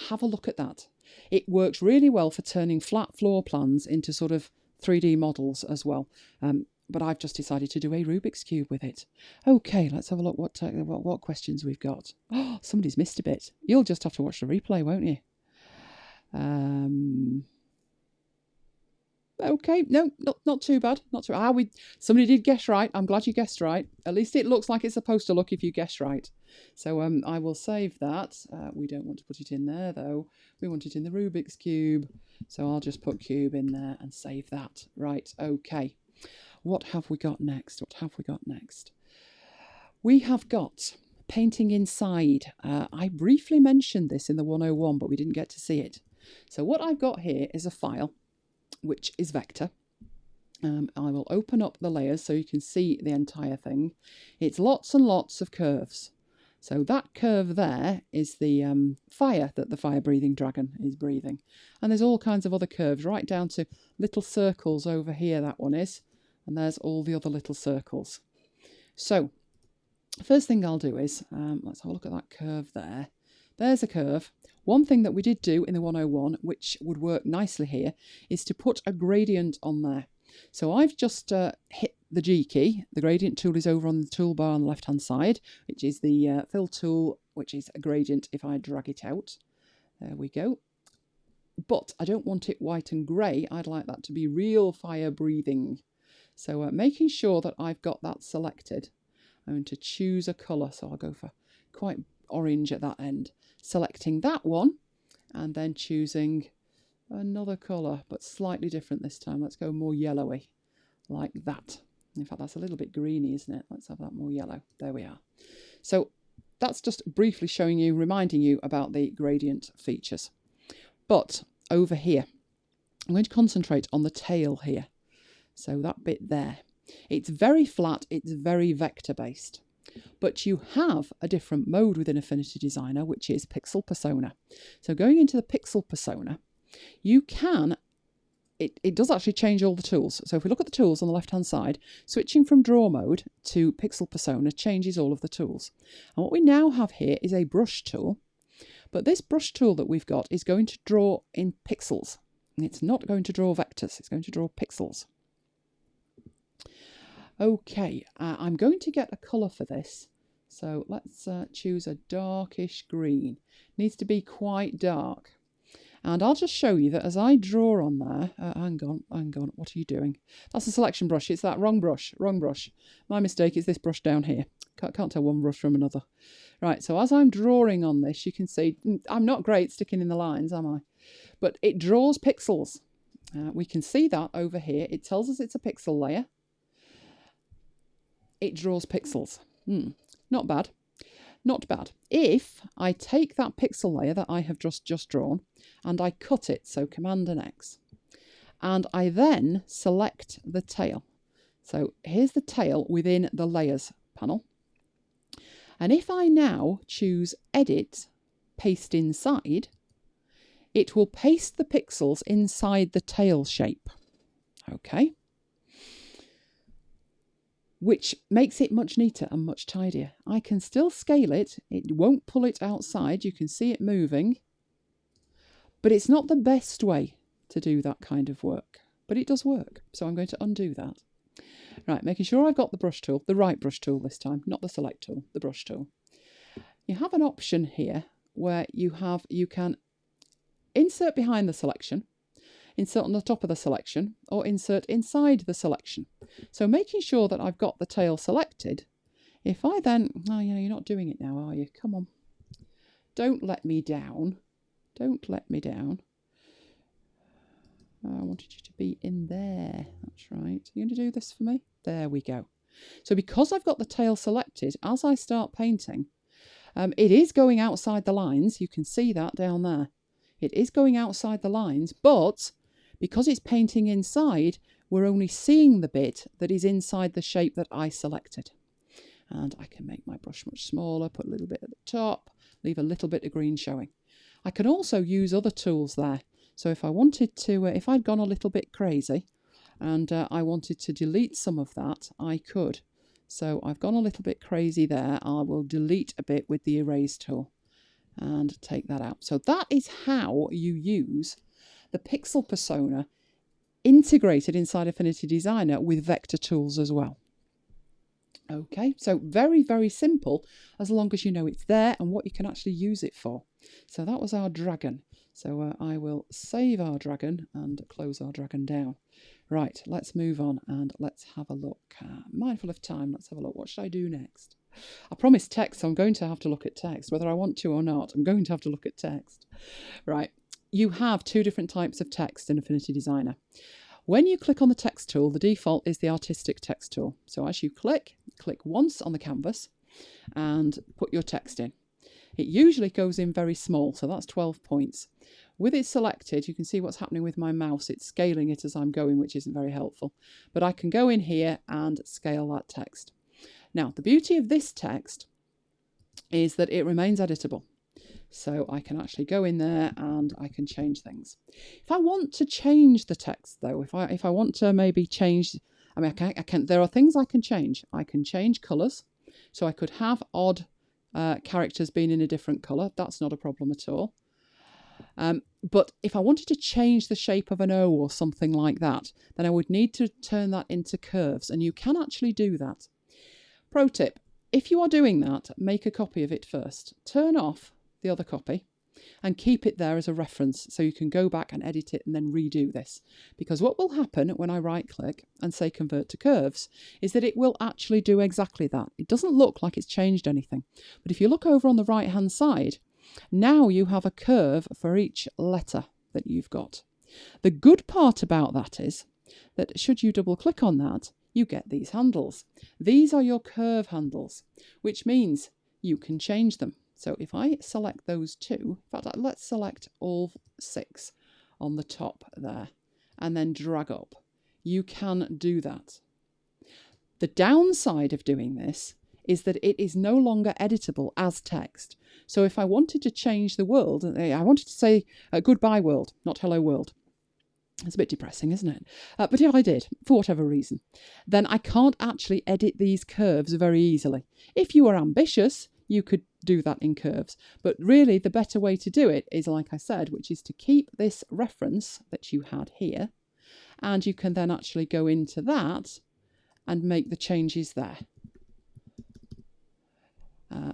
have a look at that. It works really well for turning flat floor plans into sort of 3D models as well. But I've just decided to do a Rubik's Cube with it. Okay, let's have a look what questions we've got. Oh, somebody's missed a bit. You'll just have to watch the replay, won't you? Okay, no, not too bad. Not too. Somebody did guess right. I'm glad you guessed right. At least it looks like it's supposed to look if you guess right. So I will save that. We don't want to put it in there though. We want it in the Rubik's Cube. So I'll just put cube in there and save that. Right. Okay. What have we got next? What have we got next? We have got painting inside. I briefly mentioned this in the 101, but we didn't get to see it. So what I've got here is a file, which is vector. I will open up the layers so you can see the entire thing. It's lots and lots of curves. So that curve there is the fire that the fire-breathing dragon is breathing. And there's all kinds of other curves, right down to little circles over here, that one is. And there's all the other little circles. So, first thing I'll do is, let's have a look at that curve there. There's a curve. One thing that we did do in the 101, which would work nicely here, is to put a gradient on there. So I've just hit the G key. The gradient tool is over on the toolbar on the left-hand side, which is the fill tool, which is a gradient if I drag it out. There we go. But I don't want it white and grey. I'd like that to be real fire breathing. So making sure that I've got that selected, I'm going to choose a colour. So I'll go for quite orange at that end. Selecting that one and then choosing another colour, but slightly different this time. Let's go more yellowy, like that. In fact, that's a little bit greeny, isn't it? Let's have that more yellow. There we are. So that's just briefly showing you, reminding you about the gradient features. But over here, I'm going to concentrate on the tail here. So that bit there. It's very flat, it's very vector based. But you have a different mode within Affinity Designer, which is Pixel Persona. So going into the Pixel Persona, you can, it does actually change all the tools. So if we look at the tools on the left-hand side, switching from Draw Mode to Pixel Persona changes all of the tools. And what we now have here is a brush tool. But this brush tool that we've got is going to draw in pixels. It's not going to draw vectors, it's going to draw pixels. Okay, I'm going to get a colour for this. So let's choose a darkish green. Needs to be quite dark. And I'll just show you that as I draw on there, hang on, what are you doing? That's a selection brush. It's that wrong brush. My mistake is this brush down here. Can't tell one brush from another. Right, so as I'm drawing on this, you can see I'm not great sticking in the lines, am I? But it draws pixels. We can see that over here. It tells us it's a pixel layer. It draws pixels. Not bad. Not bad. If I take that pixel layer that I have just drawn and I cut it, so Command and X, and I then select the tail. So here's the tail within the Layers panel. And if I now choose Edit, Paste Inside, it will paste the pixels inside the tail shape. Okay. Which makes it much neater and much tidier. I can still scale it. It won't pull it outside. You can see it moving. But it's not the best way to do that kind of work. But it does work. So I'm going to undo that. Right, making sure I've got the brush tool, the right brush tool this time, not the select tool, the brush tool. You have an option here where you can insert behind the selection, insert on the top of the selection, or insert inside the selection. So making sure that I've got the tail selected, if I then, oh yeah, you're not doing it now, are you? Come on. Don't let me down. Don't let me down. I wanted you to be in there. That's right. You're going to do this for me? There we go. So because I've got the tail selected, as I start painting, it is going outside the lines. You can see that down there. It is going outside the lines, but because it's painting inside, we're only seeing the bit that is inside the shape that I selected. And I can make my brush much smaller, put a little bit at the top, leave a little bit of green showing. I can also use other tools there. So if I wanted to, if I'd gone a little bit crazy and I wanted to delete some of that, I could. So I've gone a little bit crazy there. I will delete a bit with the erase tool and take that out. So that is how you use the pixel persona integrated inside Affinity Designer with vector tools as well. Okay, so very, very simple as long as you know it's there and what you can actually use it for. So that was our dragon. So I will save our dragon and close our dragon down. Right, let's move on and let's have a look. Mindful of time, let's have a look. What should I do next? I promised text, so I'm going to have to look at text. Whether I want to or not, I'm going to have to look at text. Right, you have two different types of text in Affinity Designer. When you click on the text tool, the default is the artistic text tool. So as you click once on the canvas and put your text in. It usually goes in very small, so that's 12 points. With it selected, you can see what's happening with my mouse. It's scaling it as I'm going, which isn't very helpful. But I can go in here and scale that text. Now, the beauty of this text is that it remains editable. So I can actually go in there and I can change things. If I want to change the text, though, if I want to maybe change, I mean, I can. There are things I can change. I can change colours, so I could have odd characters being in a different colour. That's not a problem at all. But if I wanted to change the shape of an O or something like that, then I would need to turn that into curves, and you can actually do that. Pro tip: if you are doing that, make a copy of it first. Turn off the other copy and keep it there as a reference so you can go back and edit it and then redo this. Because what will happen when I right click and say convert to curves is that it will actually do exactly that. It doesn't look like it's changed anything, but if you look over on the right hand side, now you have a curve for each letter that you've got. The good part about that is that should you double click on that, you get these handles. These are your curve handles, which means you can change them. So if I select those two, in fact, let's select all 6 on the top there and then drag up. You can do that. The downside of doing this is that it is no longer editable as text. So if I wanted to change the world, I wanted to say goodbye world, not hello world. It's a bit depressing, isn't it? But if I did, for whatever reason, then I can't actually edit these curves very easily. If you are ambitious, you could do that in curves. But really, the better way to do it is, like I said, which is to keep this reference that you had here, and you can then actually go into that and make the changes there.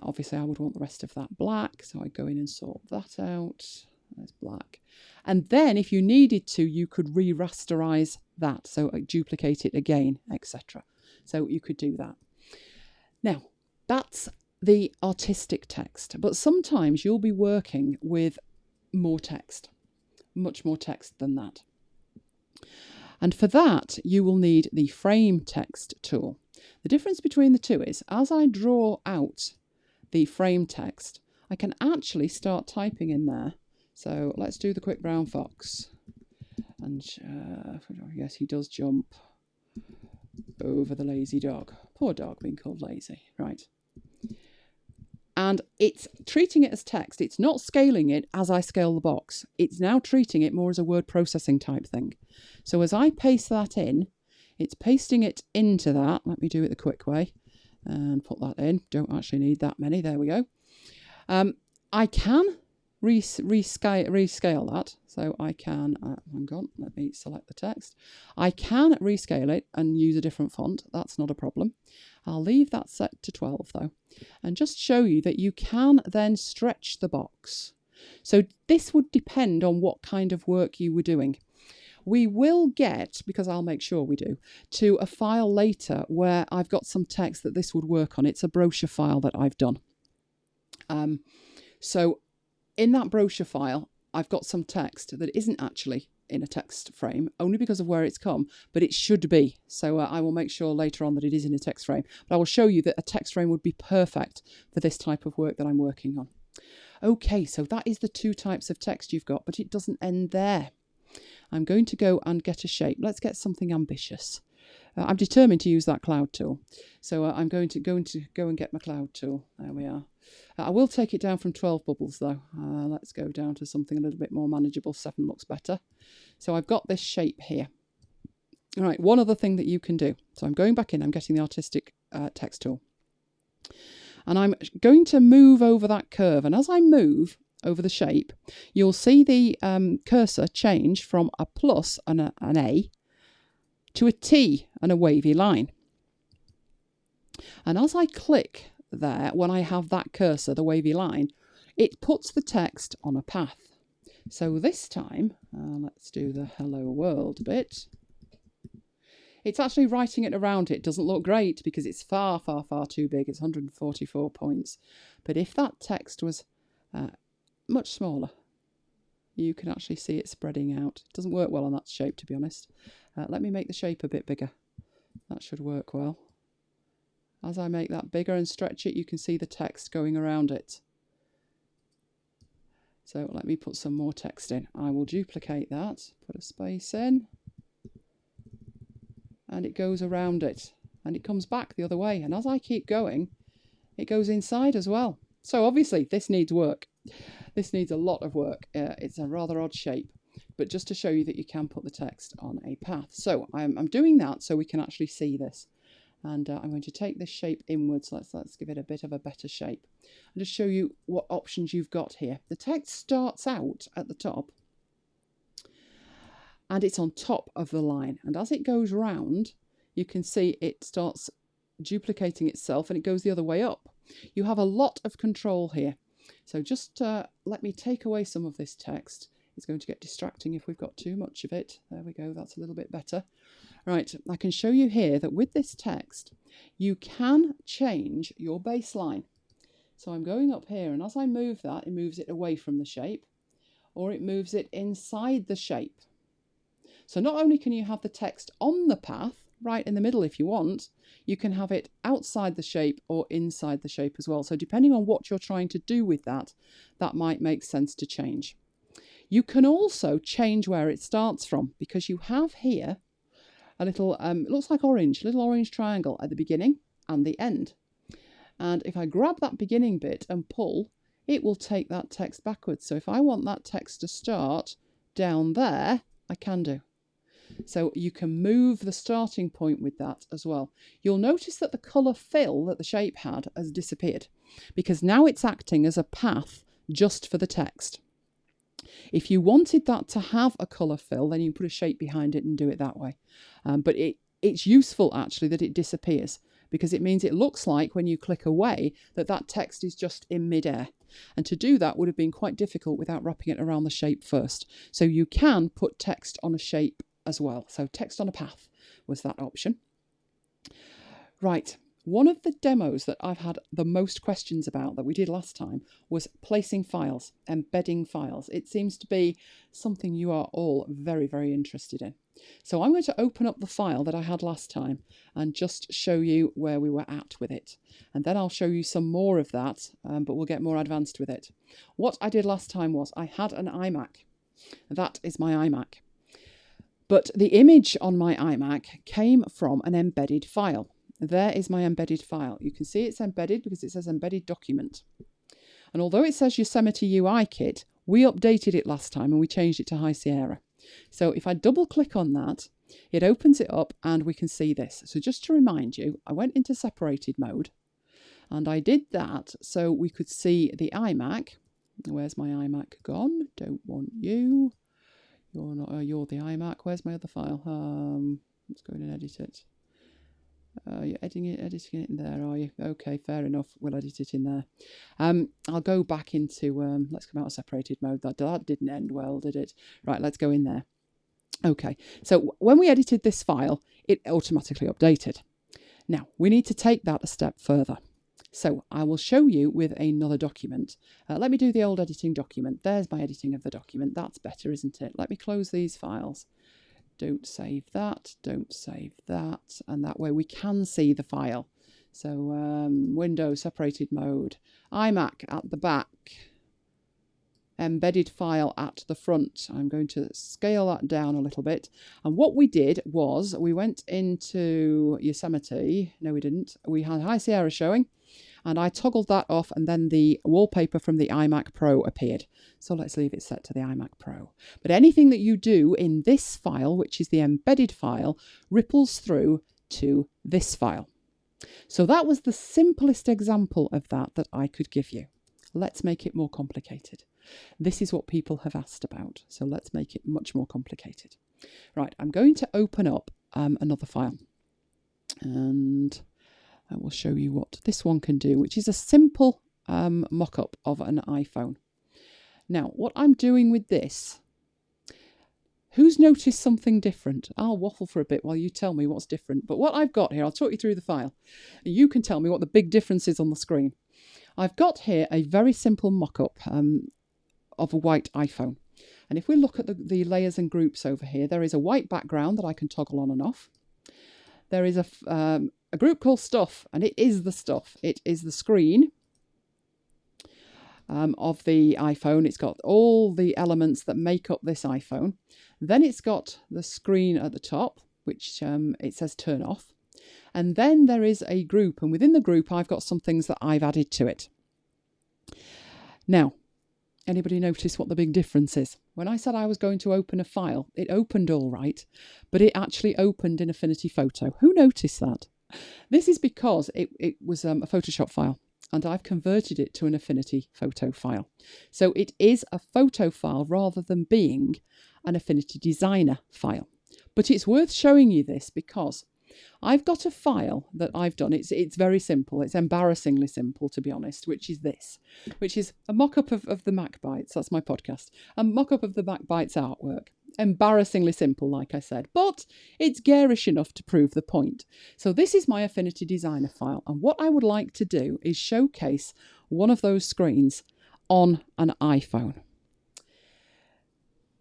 Obviously, I would want the rest of that black, so I go in and sort that out. There's black. And then if you needed to, you could re-rasterize that. So duplicate it again, etc. So you could do that. Now, that's the artistic text. But sometimes you'll be working with more text, much more text than that. And for that, you will need the frame text tool. The difference between the two is, as I draw out the frame text, I can actually start typing in there. So let's do the quick brown fox. And yes, he does jump over the lazy dog. Poor dog being called lazy, right? And it's treating it as text. It's not scaling it as I scale the box. It's now treating it more as a word processing type thing. So as I paste that in, it's pasting it into that. Let me do it the quick way and put that in. Don't actually need that many. There we go. I can rescale that. So I can, hang on, let me select the text. I can rescale it and use a different font. That's not a problem. I'll leave that set to 12 though, and just show you that you can then stretch the box. So this would depend on what kind of work you were doing. We will get, because I'll make sure we do, to a file later where I've got some text that this would work on. It's a brochure file that I've done. So in that brochure file, I've got some text that isn't actually in a text frame, only because of where it's come, but it should be. So I will make sure later on that it is in a text frame. But I will show you that a text frame would be perfect for this type of work that I'm working on. Okay, so that is the two types of text you've got, but it doesn't end there. I'm going to go and get a shape. Let's get something ambitious. I'm determined to use that cloud tool. So I'm going to go and get my cloud tool. There we are. I will take it down from 12 bubbles though. Let's go down to something a little bit more manageable. 7 looks better. So I've got this shape here. All right, one other thing that you can do. So I'm going back in, I'm getting the artistic text tool. And I'm going to move over that curve. And as I move over the shape, you'll see the cursor change from a plus and an A to a T and a wavy line. And as I click there, when I have that cursor, the wavy line, it puts the text on a path. So this time, let's do the hello world bit. It's actually writing it around it. It doesn't look great because it's far, far, far too big. It's 144 points. But if that text was much smaller, you can actually see it spreading out. It doesn't work well on that shape, to be honest. Let me make the shape a bit bigger. That should work well. As I make that bigger and stretch it, you can see the text going around it. So let me put some more text in. I will duplicate that, put a space in, and it goes around it. And it comes back the other way. And as I keep going, it goes inside as well. So obviously this needs work. This needs a lot of work. It's a rather odd shape, but just to show you that you can put the text on a path. So I'm doing that so we can actually see this. And I'm going to take this shape inwards. Let's give it a bit of a better shape. And just show you what options you've got here. The text starts out at the top and it's on top of the line. And as it goes round, you can see it starts duplicating itself and it goes the other way up. You have a lot of control here. So just let me take away some of this text. It's going to get distracting if we've got too much of it. There we go, that's a little bit better. Right, I can show you here that with this text, you can change your baseline. So I'm going up here, and as I move that, it moves it away from the shape, or it moves it inside the shape. So not only can you have the text on the path, right in the middle if you want, you can have it outside the shape or inside the shape as well. So depending on what you're trying to do with that, that might make sense to change. You can also change where it starts from, because you have here a little, it looks like orange, little orange triangle at the beginning and the end. And if I grab that beginning bit and pull, it will take that text backwards. So if I want that text to start down there, I can do. So you can move the starting point with that as well. You'll notice that the colour fill that the shape had has disappeared, because now it's acting as a path just for the text. If you wanted that to have a colour fill, then you can put a shape behind it and do it that way. But it's useful actually that it disappears, because it means it looks like when you click away that text is just in midair. And to do that would have been quite difficult without wrapping it around the shape first. So you can put text on a shape as well. So text on a path was that option. Right. One of the demos that I've had the most questions about that we did last time was placing files, embedding files. It seems to be something you are all very, very interested in. So I'm going to open up the file that I had last time and just show you where we were at with it. And then I'll show you some more of that, but we'll get more advanced with it. What I did last time was I had an iMac. That is my iMac. But the image on my iMac came from an embedded file. There is my embedded file. You can see it's embedded because it says embedded document. And although it says Yosemite UI kit, we updated it last time and we changed it to High Sierra. So if I double click on that, it opens it up and we can see this. So just to remind you, I went into separated mode and I did that so we could see the iMac. Where's my iMac gone? Don't want you. You're not. You're the iMac. Where's my other file? Let's go in and edit it. You're editing it in there, are you? Okay, fair enough. We'll edit it in there. I'll go back into, let's come out of separated mode. That didn't end well, did it? Right, let's go in there. Okay, so when we edited this file, it automatically updated. Now, we need to take that a step further. So I will show you with another document. Let me do the old editing document. There's my editing of the document. That's better, isn't it? Let me close these files. Don't save that, don't save that, and that way we can see the file. So Windows, separated mode, iMac at the back, embedded file at the front. I'm going to scale that down a little bit. And what we did was we went into Yosemite. No, we didn't. We had High Sierra showing. And I toggled that off and then the wallpaper from the iMac Pro appeared. So let's leave it set to the iMac Pro. But anything that you do in this file, which is the embedded file, ripples through to this file. So that was the simplest example of that I could give you. Let's make it more complicated. This is what people have asked about. So let's make it much more complicated. Right, I'm going to open up another file. And I will show you what this one can do, which is a simple mock-up of an iPhone. Now, what I'm doing with this, who's noticed something different? I'll waffle for a bit while you tell me what's different. But what I've got here, I'll talk you through the file. You can tell me what the big difference is on the screen. I've got here a very simple mock-up of a white iPhone. And if we look at the layers and groups over here, there is a white background that I can toggle on and off. There is a group called Stuff, and it is the stuff. It is the screen of the iPhone. It's got all the elements that make up this iPhone. Then it's got the screen at the top, which it says turn off. And then there is a group, and within the group I've got some things that I've added to it. Now, anybody notice what the big difference is? When I said I was going to open a file, it opened all right, but it actually opened in Affinity Photo. Who noticed that? This is because it was a Photoshop file, and I've converted it to an Affinity Photo file. So it is a photo file rather than being an Affinity Designer file. But it's worth showing you this because I've got a file that I've done. It's very simple. It's embarrassingly simple, to be honest, which is this, which is a mock-up of the Mac Bytes. That's my podcast. A mock-up of the Mac Bytes artwork. Embarrassingly simple, like I said, but it's garish enough to prove the point. So this is my Affinity Designer file, and what I would like to do is showcase one of those screens on an iPhone.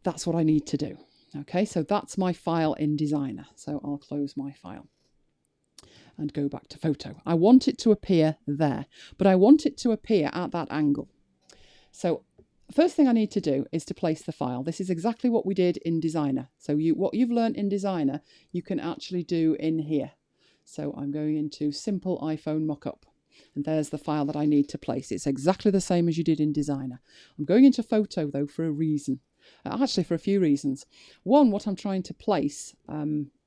That's what I need to do. Okay, so that's my file in Designer. So I'll close my file and go back to Photo. I want it to appear there, but I want it to appear at that angle. So first thing I need to do is to place the file. This is exactly what we did in Designer. So what you've learned in Designer, you can actually do in here. So I'm going into Simple iPhone Mockup. And there's the file that I need to place. It's exactly the same as you did in Designer. I'm going into Photo, though, for a reason. Actually, for a few reasons. One, what I'm trying to place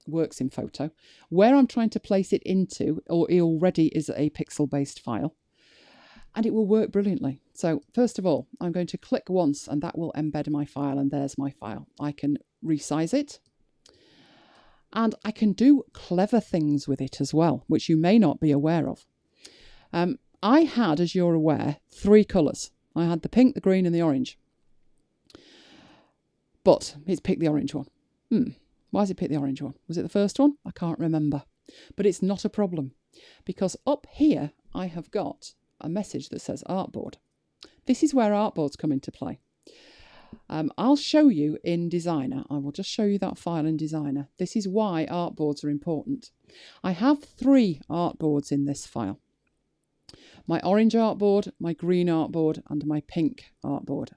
works in Photo. Where I'm trying to place it into, or it already is a pixel-based file. And it will work brilliantly. So first of all, I'm going to click once and that will embed my file, and there's my file. I can resize it. And I can do clever things with it as well, which you may not be aware of. I had, as you're aware, 3 colours. I had the pink, the green and the orange. But it's picked the orange one. Why has it picked the orange one? Was it the first one? I can't remember. But it's not a problem, because up here I have got a message that says artboard. This is where artboards come into play. I'll show you in Designer. I will just show you that file in Designer. This is why artboards are important. I have 3 artboards in this file. My orange artboard, my green artboard and my pink artboard.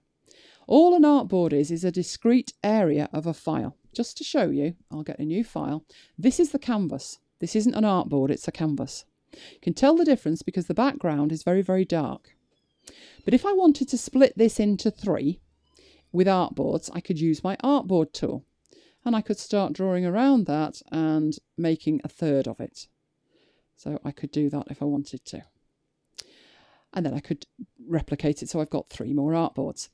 All an artboard is a discrete area of a file. Just to show you, I'll get a new file. This is the canvas. This isn't an artboard, it's a canvas. You can tell the difference because the background is very, very dark. But if I wanted to split this into 3 with artboards, I could use my artboard tool. And I could start drawing around that and making a third of it. So I could do that if I wanted to. And then I could replicate it so I've got 3 more artboards.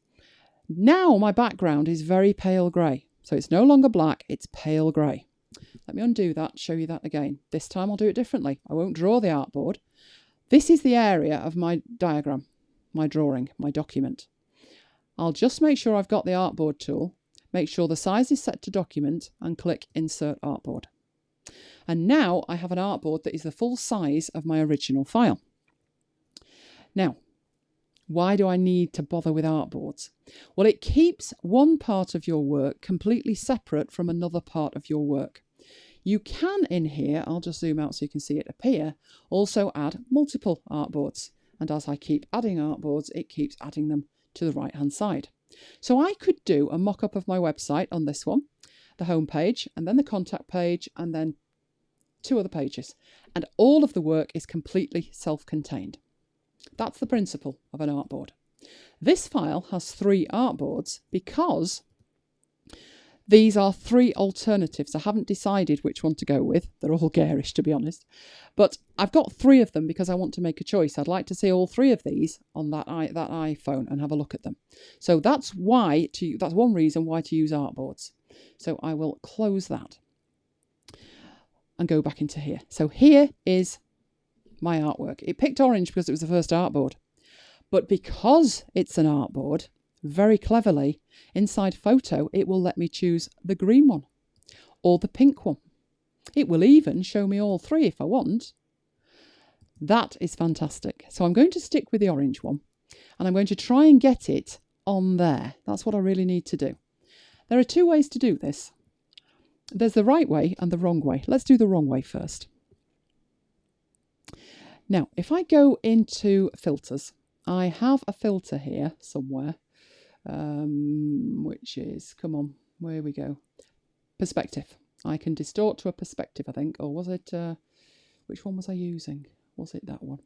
Now my background is very pale grey. So it's no longer black, it's pale grey. Let me undo that, show you that again. This time I'll do it differently. I won't draw the artboard. This is the area of my diagram, my drawing, my document. I'll just make sure I've got the artboard tool, make sure the size is set to document and click Insert Artboard. And now I have an artboard that is the full size of my original file. Now, why do I need to bother with artboards? Well, it keeps one part of your work completely separate from another part of your work. You can in here, I'll just zoom out so you can see it appear, also add multiple artboards. And as I keep adding artboards, it keeps adding them to the right hand side. So I could do a mock-up of my website on this one, the home page, and then the contact page, and then 2 other pages. And all of the work is completely self-contained. That's the principle of an artboard. This file has 3 artboards because these are 3 alternatives. I haven't decided which one to go with. They're all garish, to be honest. But I've got 3 of them because I want to make a choice. I'd like to see all 3 of these on that iPhone and have a look at them. So that's one reason why to use artboards. So I will close that and go back into here. So here is my artwork. It picked orange because it was the first artboard. But because it's an artboard, very cleverly, inside photo, it will let me choose the green one or the pink one. It will even show me all 3 if I want. That is fantastic. So I'm going to stick with the orange one and I'm going to try and get it on there. That's what I really need to do. There are 2 ways to do this. There's the right way and the wrong way. Let's do the wrong way first. Now, if I go into filters, I have a filter here somewhere, which is, come on, where we go? Perspective. I can distort to a perspective, I think. Or was it, which one was I using? Was it that one?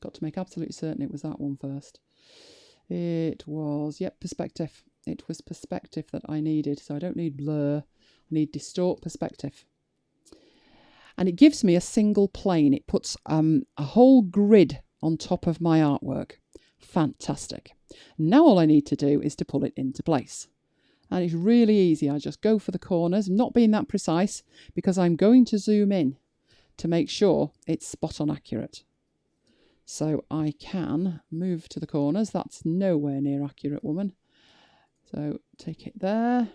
Got to make absolutely certain it was that one first. It was, yep, perspective. It was perspective that I needed. So I don't need blur. I need distort perspective. And it gives me a single plane. It puts a whole grid on top of my artwork. Fantastic. Now all I need to do is to pull it into place. And it's really easy. I just go for the corners, not being that precise, because I'm going to zoom in to make sure it's spot on accurate. So I can move to the corners. That's nowhere near accurate, woman. So take it there.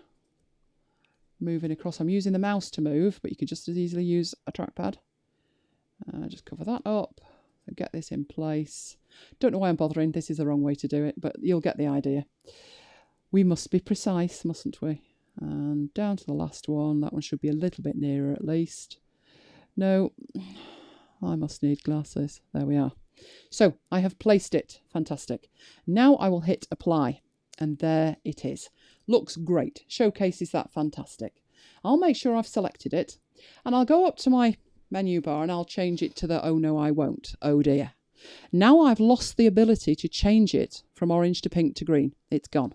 Moving across. I'm using the mouse to move, but you could just as easily use a trackpad. Just cover that up. So get this in place. Don't know why I'm bothering. This is the wrong way to do it, but you'll get the idea. We must be precise, mustn't we? And down to the last one. That one should be a little bit nearer at least. No, I must need glasses. There we are. So I have placed it. Fantastic. Now I will hit apply. And there it is. Looks great. Showcases that fantastic. I'll make sure I've selected it. And I'll go up to my menu bar and I'll change it to the oh no I won't. Oh dear. Now I've lost the ability to change it from orange to pink to green. It's gone.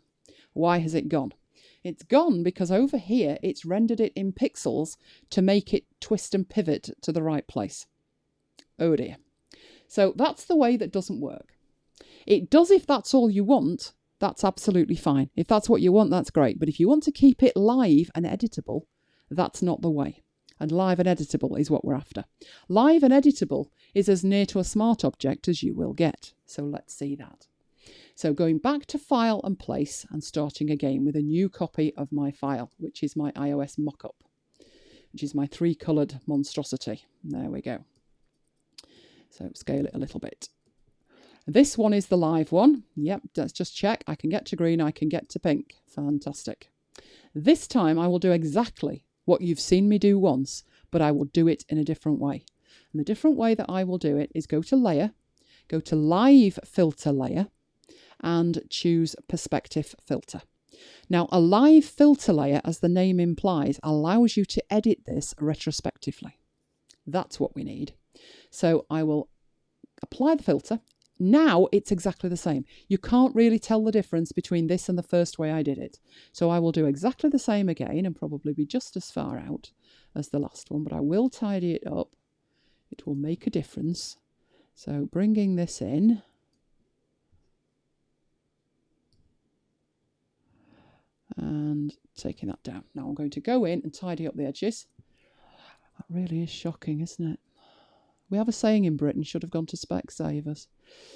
Why has it gone? It's gone because over here it's rendered it in pixels to make it twist and pivot to the right place. Oh dear. So that's the way that doesn't work. It does if that's all you want. That's absolutely fine. If that's what you want, that's great. But if you want to keep it live and editable, That's not the way. And live and editable is what we're after. Live and editable is as near to a smart object as you will get. So let's see that. So going back to File and Place and starting again with a new copy of my file, which is my iOS mockup, which is my 3-coloured monstrosity. There we go. So scale it a little bit. This one is the live one. Yep, let's just check. I can get to green, I can get to pink. Fantastic. This time I will do exactly what you've seen me do once, but I will do it in a different way. And the different way that I will do it is go to Layer, go to Live Filter Layer, and choose Perspective Filter. Now, a live filter layer, as the name implies, allows you to edit this retrospectively. That's what we need. So I will apply the filter. Now it's exactly the same. You can't really tell the difference between this and the first way I did it. So I will do exactly the same again and probably be just as far out as the last one, but I will tidy it up. It will make a difference. So bringing this in. And taking that down. Now I'm going to go in and tidy up the edges. That really is shocking, isn't it? We have a saying in Britain, should have gone to Specsavers.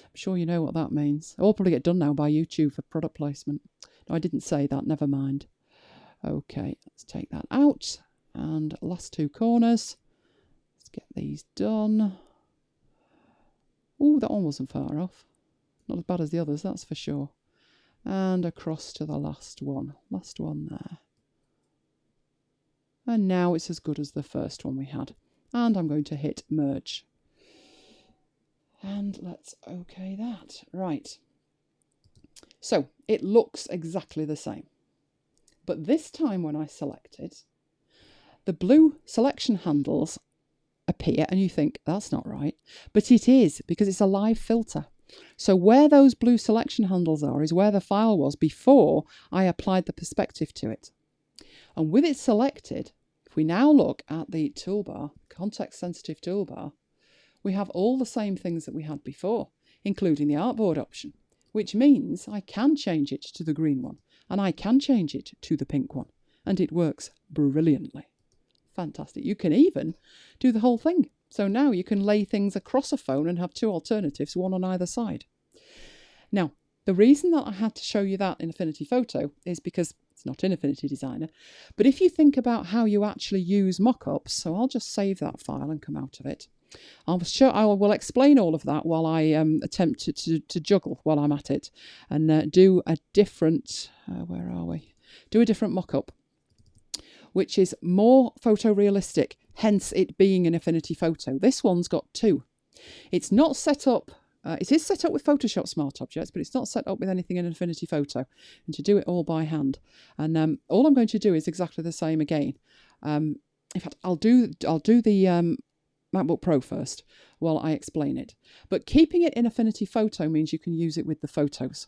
I'm sure you know what that means. I'll probably get done now by YouTube for product placement. No, I didn't say that, never mind. Okay, let's take that out. And last 2 corners. Let's get these done. Oh, that one wasn't far off. Not as bad as the others, that's for sure. And across to the last one there. And now it's as good as the first one we had. And I'm going to hit merge. And let's OK that. Right. So it looks exactly the same. But this time when I select it, the blue selection handles appear and you think that's not right. But it is, because it's a live filter. So where those blue selection handles are is where the file was before I applied the perspective to it. And with it selected, if we now look at the toolbar, context sensitive toolbar, we have all the same things that we had before, including the artboard option, which means I can change it to the green one and I can change it to the pink one, and it works brilliantly. Fantastic. You can even do the whole thing. So now you can lay things across a phone and have 2 alternatives, one on either side. Now, the reason that I had to show you that in Affinity Photo is because it's not in Affinity Designer. But if you think about how you actually use mockups, so I'll just save that file and come out of it. I will explain all of that while I attempt to juggle while I'm at it and do a different, where are we? Do a different mockup, which is more photorealistic, hence it being an Affinity Photo. This one's got 2. It's not set up, it is set up with Photoshop Smart Objects, but it's not set up with anything in Affinity Photo, and to do it all by hand. And all I'm going to do is exactly the same again. In fact, I'll do the MacBook Pro first while I explain it. But keeping it in Affinity Photo means you can use it with the photos.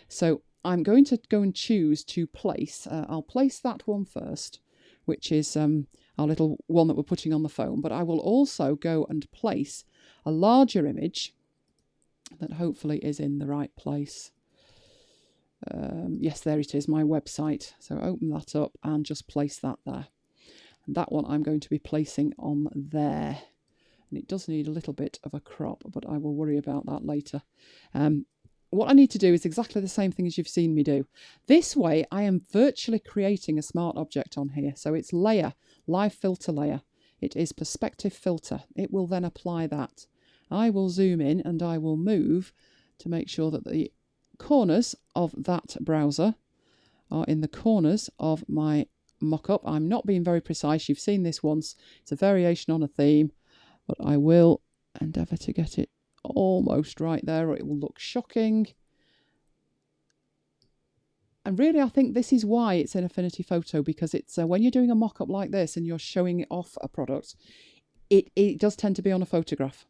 So I'm going to go and choose to place, I'll place that one first, which is our little one that we're putting on the phone, but I will also go and place a larger image that hopefully is in the right place. Yes, there it is, my website. So open that up and just place that there. And that one I'm going to be placing on there. And it does need a little bit of a crop, but I will worry about that later. What I need to do is exactly the same thing as you've seen me do. This way, I am virtually creating a smart object on here. So it's layer, live filter layer. It is perspective filter. It will then apply that. I will zoom in and I will move to make sure that the corners of that browser are in the corners of my mockup. I'm not being very precise. You've seen this once. It's a variation on a theme, but I will endeavour to get it almost right there, or it will look shocking. And really, I think this is why it's in Affinity Photo, because it's when you're doing a mock-up like this and you're showing it off a product, it does tend to be on a photograph.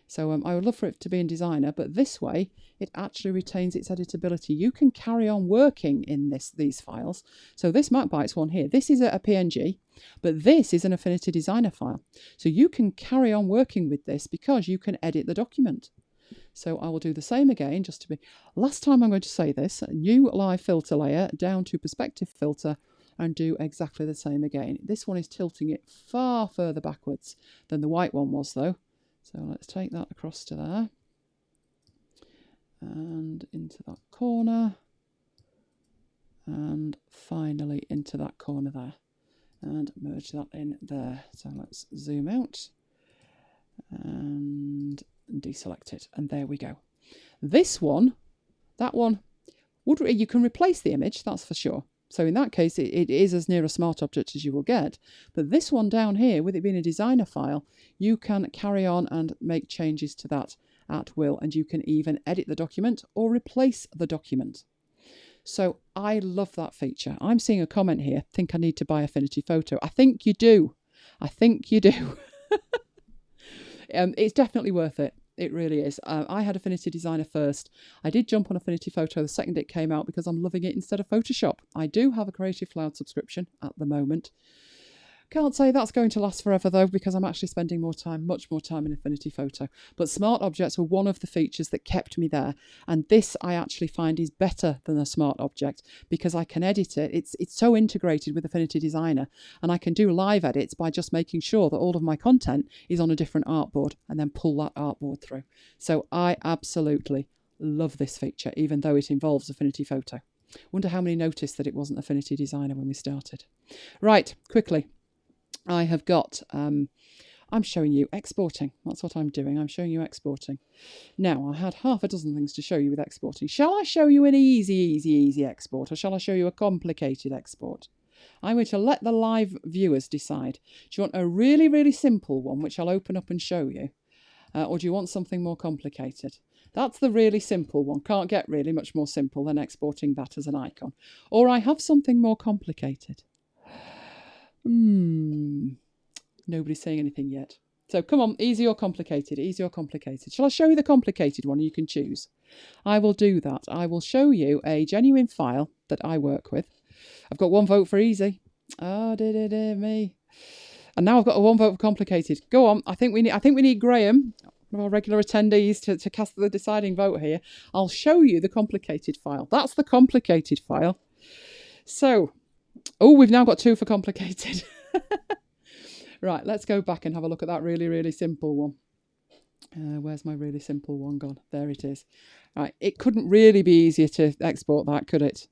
So I would love for it to be in Designer, but this way it actually retains its editability. You can carry on working in these files. So this MacBytes one here, this is a PNG, but this is an Affinity Designer file. So you can carry on working with this because you can edit the document. So I will do the same again, just to be... Last time I'm going to say this, new live filter layer down to perspective filter, and do exactly the same again. This one is tilting it far further backwards than the white one was though. So let's take that across to there and into that corner and finally into that corner there and merge that in there. So let's zoom out and deselect it, and there we go. This one, that one, you can replace the image, that's for sure. So in that case, it is as near a smart object as you will get. But this one down here, with it being a designer file, you can carry on and make changes to that at will, and you can even edit the document or replace the document. So I love that feature. I'm seeing a comment here, think I need to buy Affinity Photo. I think you do. I think you do. It's definitely worth it. It really is. I had Affinity Designer first. I did jump on Affinity Photo the second it came out because I'm loving it instead of Photoshop. I do have a Creative Cloud subscription at the moment. Can't say that's going to last forever though, because I'm actually spending more time, much more time in Affinity Photo. But smart objects were one of the features that kept me there. And this I actually find is better than a smart object because I can edit it. It's so integrated with Affinity Designer, and I can do live edits by just making sure that all of my content is on a different artboard and then pull that artboard through. So I absolutely love this feature, even though it involves Affinity Photo. Wonder how many noticed that it wasn't Affinity Designer when we started. Right, quickly. I have got, I'm showing you exporting. That's what I'm doing. I'm showing you exporting. Now, I had half a dozen things to show you with exporting. Shall I show you an easy export, or shall I show you a complicated export? I'm going to let the live viewers decide. Do you want a really, really simple one, which I'll open up and show you? Or do you want something more complicated? That's the really simple one. Can't get really much more simple than exporting that as an icon. Or I have something more complicated. Nobody's saying anything yet. So come on, easy or complicated, easy or complicated. Shall I show you the complicated one? You can choose. I will do that. I will show you a genuine file that I work with. I've got one vote for easy. Oh, dear me. And now I've got a one vote for complicated. Go on. I think we need Graham, one of our regular attendees, to cast the deciding vote here. I'll show you the complicated file. That's the complicated file. So, oh, we've now got two for complicated. Right, let's go back and have a look at that really, really simple one. Where's my really simple one gone? There it is. Right, it couldn't really be easier to export that, could it?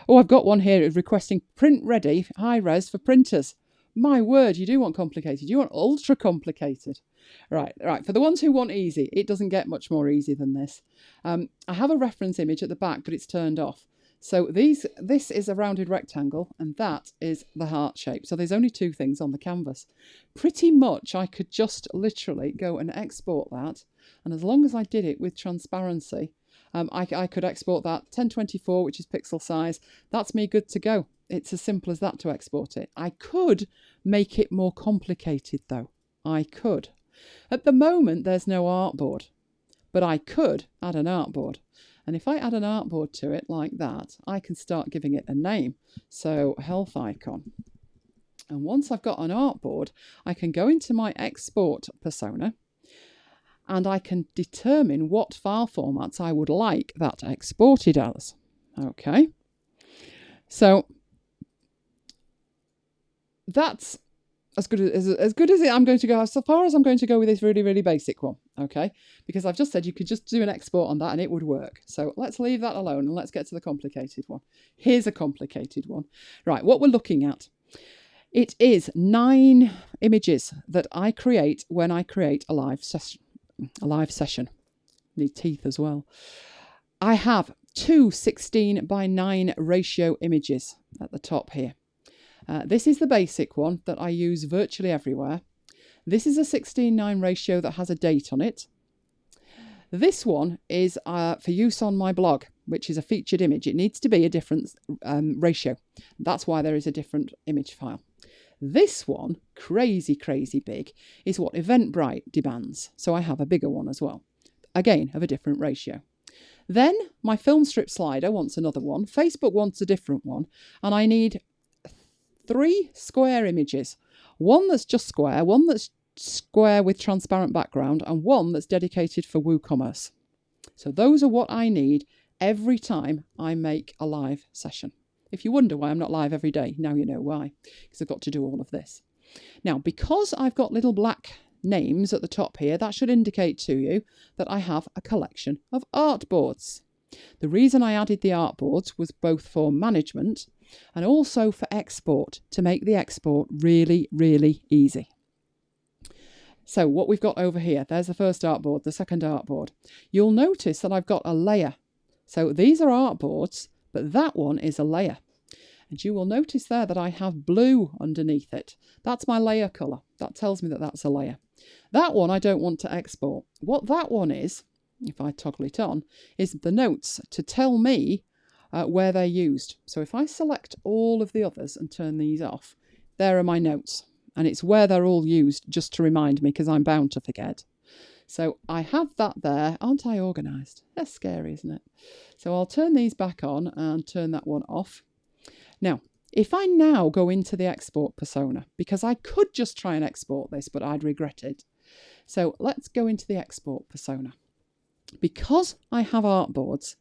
Oh, I've got one here requesting print ready, high res for printers. My word, you do want complicated. You want ultra complicated. Right. For the ones who want easy, it doesn't get much more easy than this. I have a reference image at the back, but it's turned off. So this is a rounded rectangle, and that is the heart shape. So there's only two things on the canvas. Pretty much I could just literally go and export that. And as long as I did it with transparency, I could export that 1024, which is pixel size. That's me good to go. It's as simple as that to export it. I could make it more complicated though. I could. At the moment, there's no artboard, but I could add an artboard. And if I add an artboard to it like that, I can start giving it a name. So health icon. And once I've got an artboard, I can go into my export persona and I can determine what file formats I would like that exported as. Okay. So that's as good as it. I'm going to go as far as I'm going to go with this really, really basic one. Okay, because I've just said you could just do an export on that and it would work. So let's leave that alone and let's get to the complicated one. Here's a complicated one. Right, what we're looking at. It is 9 images that I create when I create a live session. Need teeth as well. I have two 16:9 ratio images at the top here. This is the basic one that I use virtually everywhere. This is a 16:9 ratio that has a date on it. This one is for use on my blog, which is a featured image. It needs to be a different ratio. That's why there is a different image file. This one, crazy big, is what Eventbrite demands. So I have a bigger one as well. Again, of a different ratio. Then my film strip slider wants another one. Facebook wants a different one. And I need 3 square images. One that's just square, one that's square with transparent background, and one that's dedicated for WooCommerce. So those are what I need every time I make a live session. If you wonder why I'm not live every day, now you know why, because I've got to do all of this. Now, because I've got little black names at the top here, that should indicate to you that I have a collection of artboards. The reason I added the artboards was both for management and also for export, to make the export really, really easy. So what we've got over here, there's the first artboard, the second artboard. You'll notice that I've got a layer. So these are artboards, but that one is a layer. And you will notice there that I have blue underneath it. That's my layer colour. That tells me that that's a layer. That one I don't want to export. What that one is, if I toggle it on, is the notes to tell me where they're used. So if I select all of the others and turn these off, there are my notes. And it's where they're all used, just to remind me, because I'm bound to forget. So I have that there. Aren't I organised? That's scary, isn't it? So I'll turn these back on and turn that one off. Now, if I now go into the export persona, because I could just try and export this, but I'd regret it. So let's go into the export persona. Because I have artboards,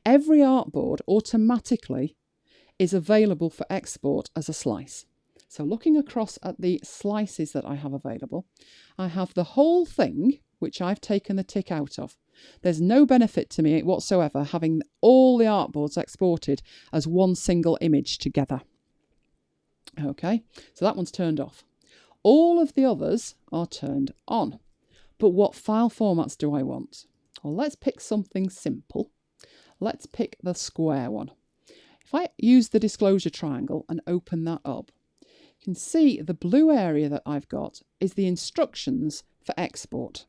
every artboard automatically is available for export as a slice. So looking across at the slices that I have available, I have the whole thing, which I've taken the tick out of. There's no benefit to me whatsoever having all the artboards exported as one single image together. Okay, so that one's turned off. All of the others are turned on. But what file formats do I want? Well, let's pick something simple. Let's pick the square one. If I use the disclosure triangle and open that up, you can see the blue area that I've got is the instructions for export.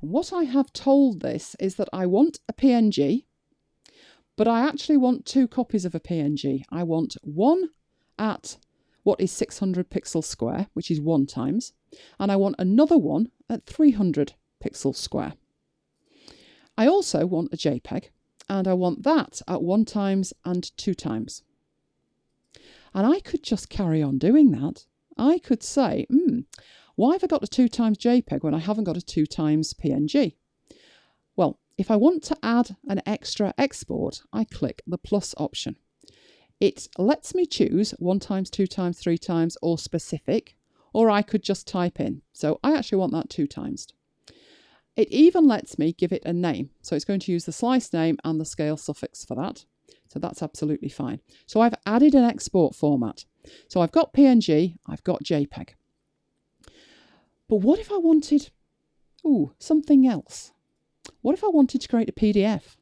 And what I have told this is that I want a PNG, but I actually want two copies of a PNG. I want one at what is 600 pixels square, which is 1 times, and I want another one at 300 pixels square. I also want a JPEG, and I want that at 1 times and 2 times. And I could just carry on doing that. I could say, why have I got a 2 times JPEG when I haven't got a 2 times PNG? Well, if I want to add an extra export, I click the plus option. It lets me choose 1 times, 2 times, 3 times, or specific, or I could just type in. So I actually want that 2 times. It even lets me give it a name. So it's going to use the slice name and the scale suffix for that. So that's absolutely fine. So I've added an export format. So I've got PNG, I've got JPEG. But what if I wanted, something else? What if I wanted to create a PDF?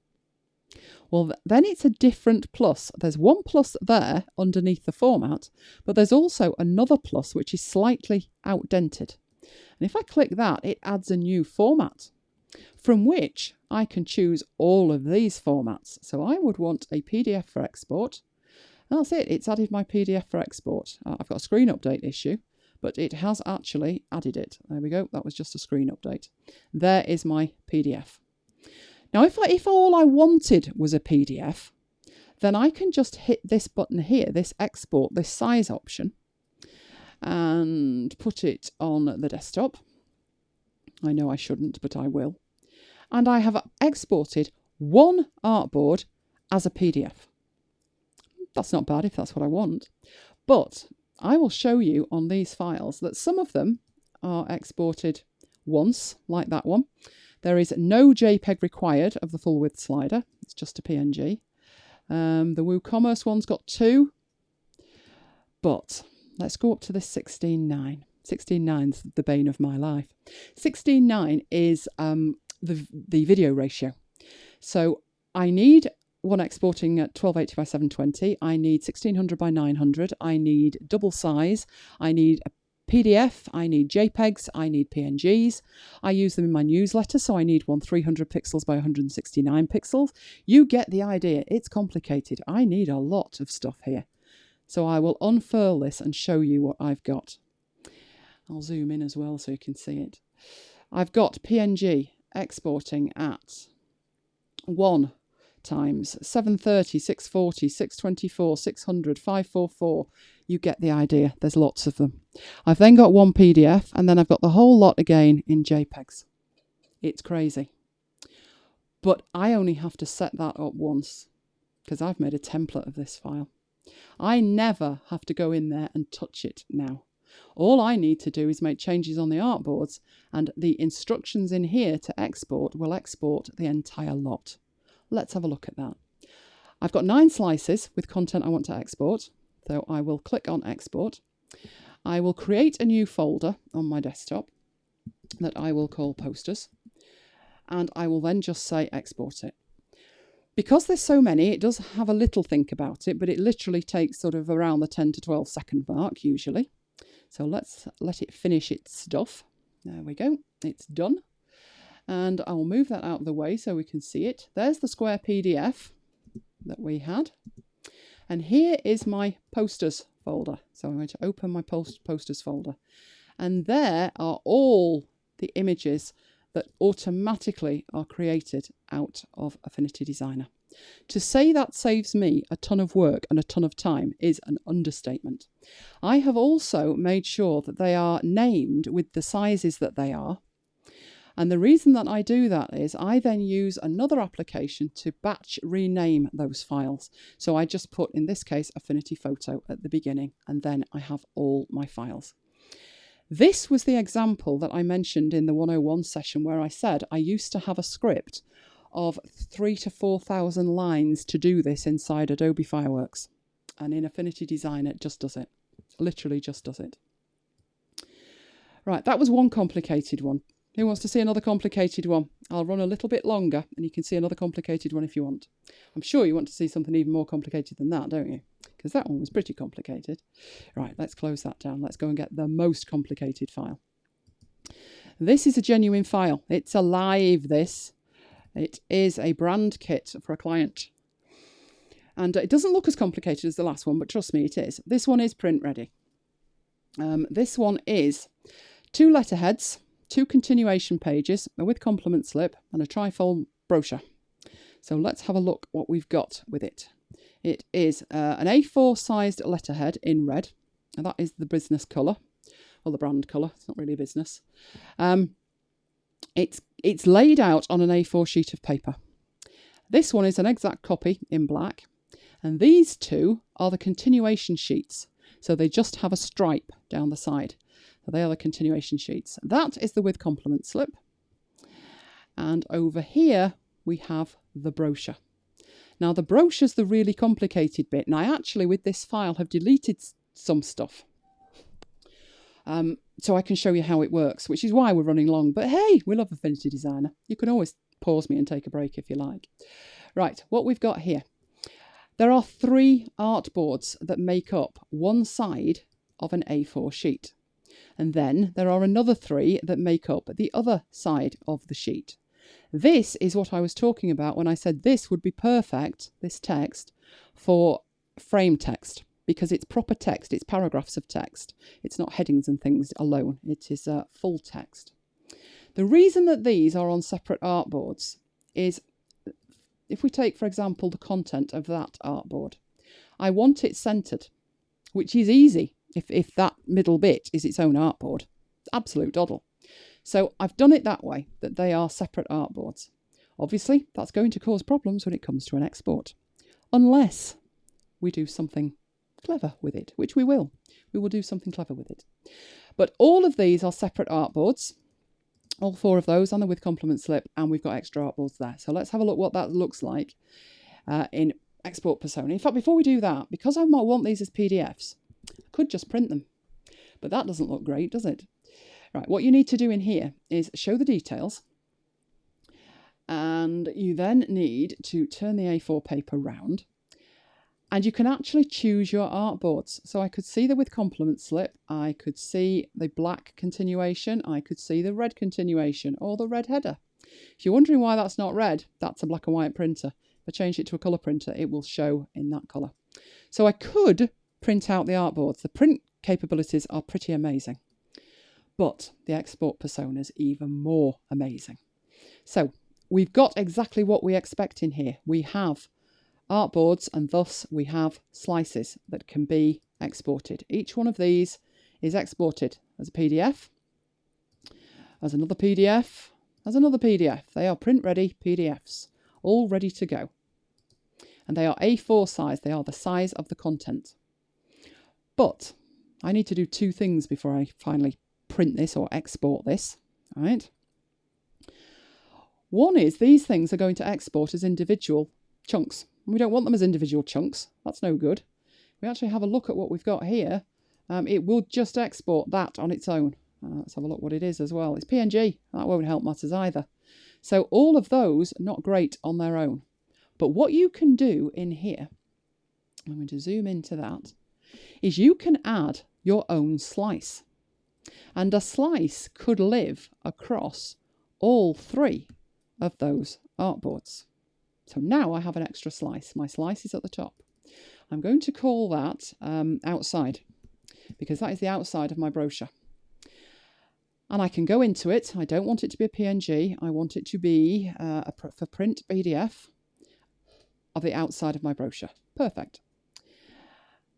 Well, then it's a different plus. There's one plus there underneath the format, but there's also another plus which is slightly outdented. And if I click that, it adds a new format from which I can choose all of these formats. So I would want a PDF for export. That's it. It's added my PDF for export. I've got a screen update issue, but it has actually added it. There we go. That was just a screen update. There is my PDF. Now, if all I wanted was a PDF, then I can just hit this button here, this export, this size option, and put it on the desktop. I know I shouldn't, but I will. And I have exported one artboard as a PDF. That's not bad if that's what I want. But I will show you on these files that some of them are exported once, like that one. There is no JPEG required of the full width slider. It's just a PNG. The WooCommerce one's got 2. But let's go up to this 16:9. 16:9's the bane of my life. 16:9 is the video ratio. So I need one exporting at 1280 by 720. I need 1600 by 900. I need double size. I need a PDF. I need JPEGs. I need PNGs. I use them in my newsletter, so I need one 300 pixels by 169 pixels. You get the idea. It's complicated. I need a lot of stuff here. So I will unfurl this and show you what I've got. I'll zoom in as well so you can see it. I've got PNG exporting at 1 times 730, 640, 624, 600, 544. You get the idea. There's lots of them. I've then got one PDF, and then I've got the whole lot again in JPEGs. It's crazy. But I only have to set that up once because I've made a template of this file. I never have to go in there and touch it now. All I need to do is make changes on the artboards, and the instructions in here to export will export the entire lot. Let's have a look at that. I've got 9 slices with content I want to export, so I will click on export. I will create a new folder on my desktop that I will call posters, and I will then just say export it. Because there's so many, it does have a little think about it, but it literally takes sort of around the 10 to 12 second mark usually. So let's let it finish its stuff. There we go, it's done. And I'll move that out of the way so we can see it. There's the square PDF that we had. And here is my posters folder. So I'm going to open my posters folder. And there are all the images that automatically are created out of Affinity Designer. To say that saves me a ton of work and a ton of time is an understatement. I have also made sure that they are named with the sizes that they are. And the reason that I do that is I then use another application to batch rename those files. So I just put, in this case, Affinity Photo at the beginning, and then I have all my files. This was the example that I mentioned in the 101 session where I said I used to have a script of 3,000 to 4,000 lines to do this inside Adobe Fireworks. And in Affinity Designer, it just does it. Literally just does it. Right, that was one complicated one. Who wants to see another complicated one? I'll run a little bit longer and you can see another complicated one if you want. I'm sure you want to see something even more complicated than that, don't you? Because that one was pretty complicated. Right, let's close that down. Let's go and get the most complicated file. This is a genuine file. It's alive, this. It is a brand kit for a client. And it doesn't look as complicated as the last one, but trust me, it is. This one is print ready. This one is 2 letterheads, 2 continuation pages with complement slip and a trifold brochure. So let's have a look what we've got with it. It is an A4 sized letterhead in red, and that is the business colour, or the brand colour. It's not really a business. It's laid out on an A4 sheet of paper. This one is an exact copy in black, and these 2 are the continuation sheets. So they just have a stripe down the side. So they are the continuation sheets. That is the with complement slip. And over here we have the brochure. Now the brochure's the really complicated bit. And I actually, with this file, have deleted some stuff. So I can show you how it works, which is why we're running long. But hey, we love Affinity Designer. You can always pause me and take a break if you like. Right, what we've got here. There are 3 artboards that make up one side of an A4 sheet. And then there are another 3 that make up the other side of the sheet. This is what I was talking about when I said this would be perfect, this text, for frame text, because it's proper text, it's paragraphs of text. It's not headings and things alone, it is full text. The reason that these are on separate artboards is, if we take, for example, the content of that artboard, I want it centered, which is easy if that middle bit is its own artboard. Absolute doddle. So I've done it that way, that they are separate artboards. Obviously, that's going to cause problems when it comes to an export, unless we do something clever with it, which we will. We will do something clever with it. But all of these are separate artboards. All 4 of those on the with complement slip, and we've got extra artboards there. So let's have a look what that looks like in Export Persona. In fact, before we do that, because I might want these as PDFs, I could just print them. But that doesn't look great, does it? Right, what you need to do in here is show the details. And you then need to turn the A4 paper round. And you can actually choose your artboards. So I could see the with complement slip, I could see the black continuation, I could see the red continuation, or the red header. If you're wondering why that's not red, that's a black and white printer. If I change it to a colour printer, it will show in that colour. So I could print out the artboards. The print capabilities are pretty amazing. But the export persona is even more amazing. So we've got exactly what we expect in here. We have artboards, and thus we have slices that can be exported. Each one of these is exported as a PDF, as another PDF, as another PDF. They are print ready PDFs, all ready to go. and they are A4 size. They are the size of the content. But I need to do two things before I finally print this or export this, all right? One is these things are going to export as individual chunks. We don't want them as individual chunks. That's no good. We actually have a look at what we've got here. It will just export that on its own. Let's have a look what it is as well. It's PNG. That won't help matters either. So all of those, not great on their own. But what you can do in here, I'm going to zoom into that, is you can add your own slice. And a slice could live across all three of those artboards. So now I have an extra slice. My slice is at the top. I'm going to call that outside, because that is the outside of my brochure. And I can go into it. I don't want it to be a PNG. I want it to be for print PDF of the outside of my brochure. Perfect.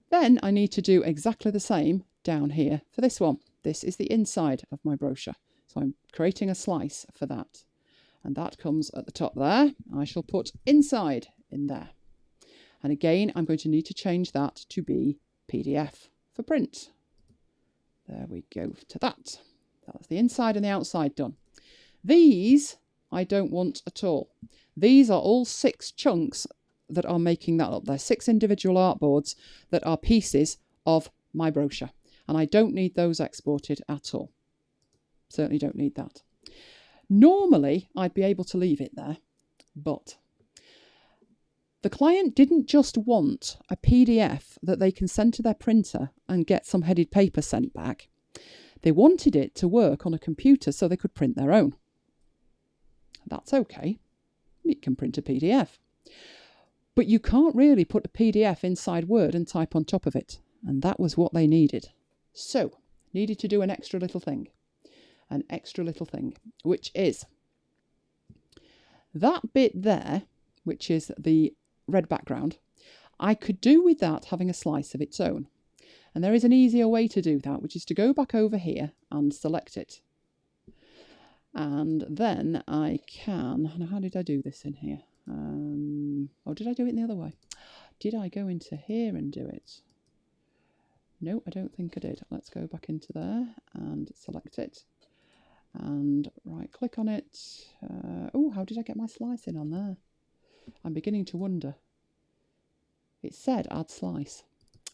Then I need to do exactly the same down here for this one. This is the inside of my brochure. So I'm creating a slice for that. And that comes at the top there. I shall put inside in there. And again, I'm going to need to change that to be PDF for print. There we go to that. That's the inside and the outside done. These I don't want at all. These are all 6 chunks that are making that up. They're 6 individual artboards that are pieces of my brochure. And I don't need those exported at all. Certainly don't need that. Normally, I'd be able to leave it there, but the client didn't just want a PDF that they can send to their printer and get some headed paper sent back. They wanted it to work on a computer so they could print their own. That's okay. You can print a PDF. But you can't really put a PDF inside Word and type on top of it. And that was what they needed. So, needed to do an extra little thing. An extra little thing, which is that bit there, which is the red background. I could do with that having a slice of its own. And there is an easier way to do that, which is to go back over here and select it. And then I can, now how did I do this in here? Oh, did I do it in the other way? Did I go into here and do it? No, I don't think I did. Let's go back into there and select it. And right click on it. Oh, how did I get my slice in on there? I'm beginning to wonder. It said add slice.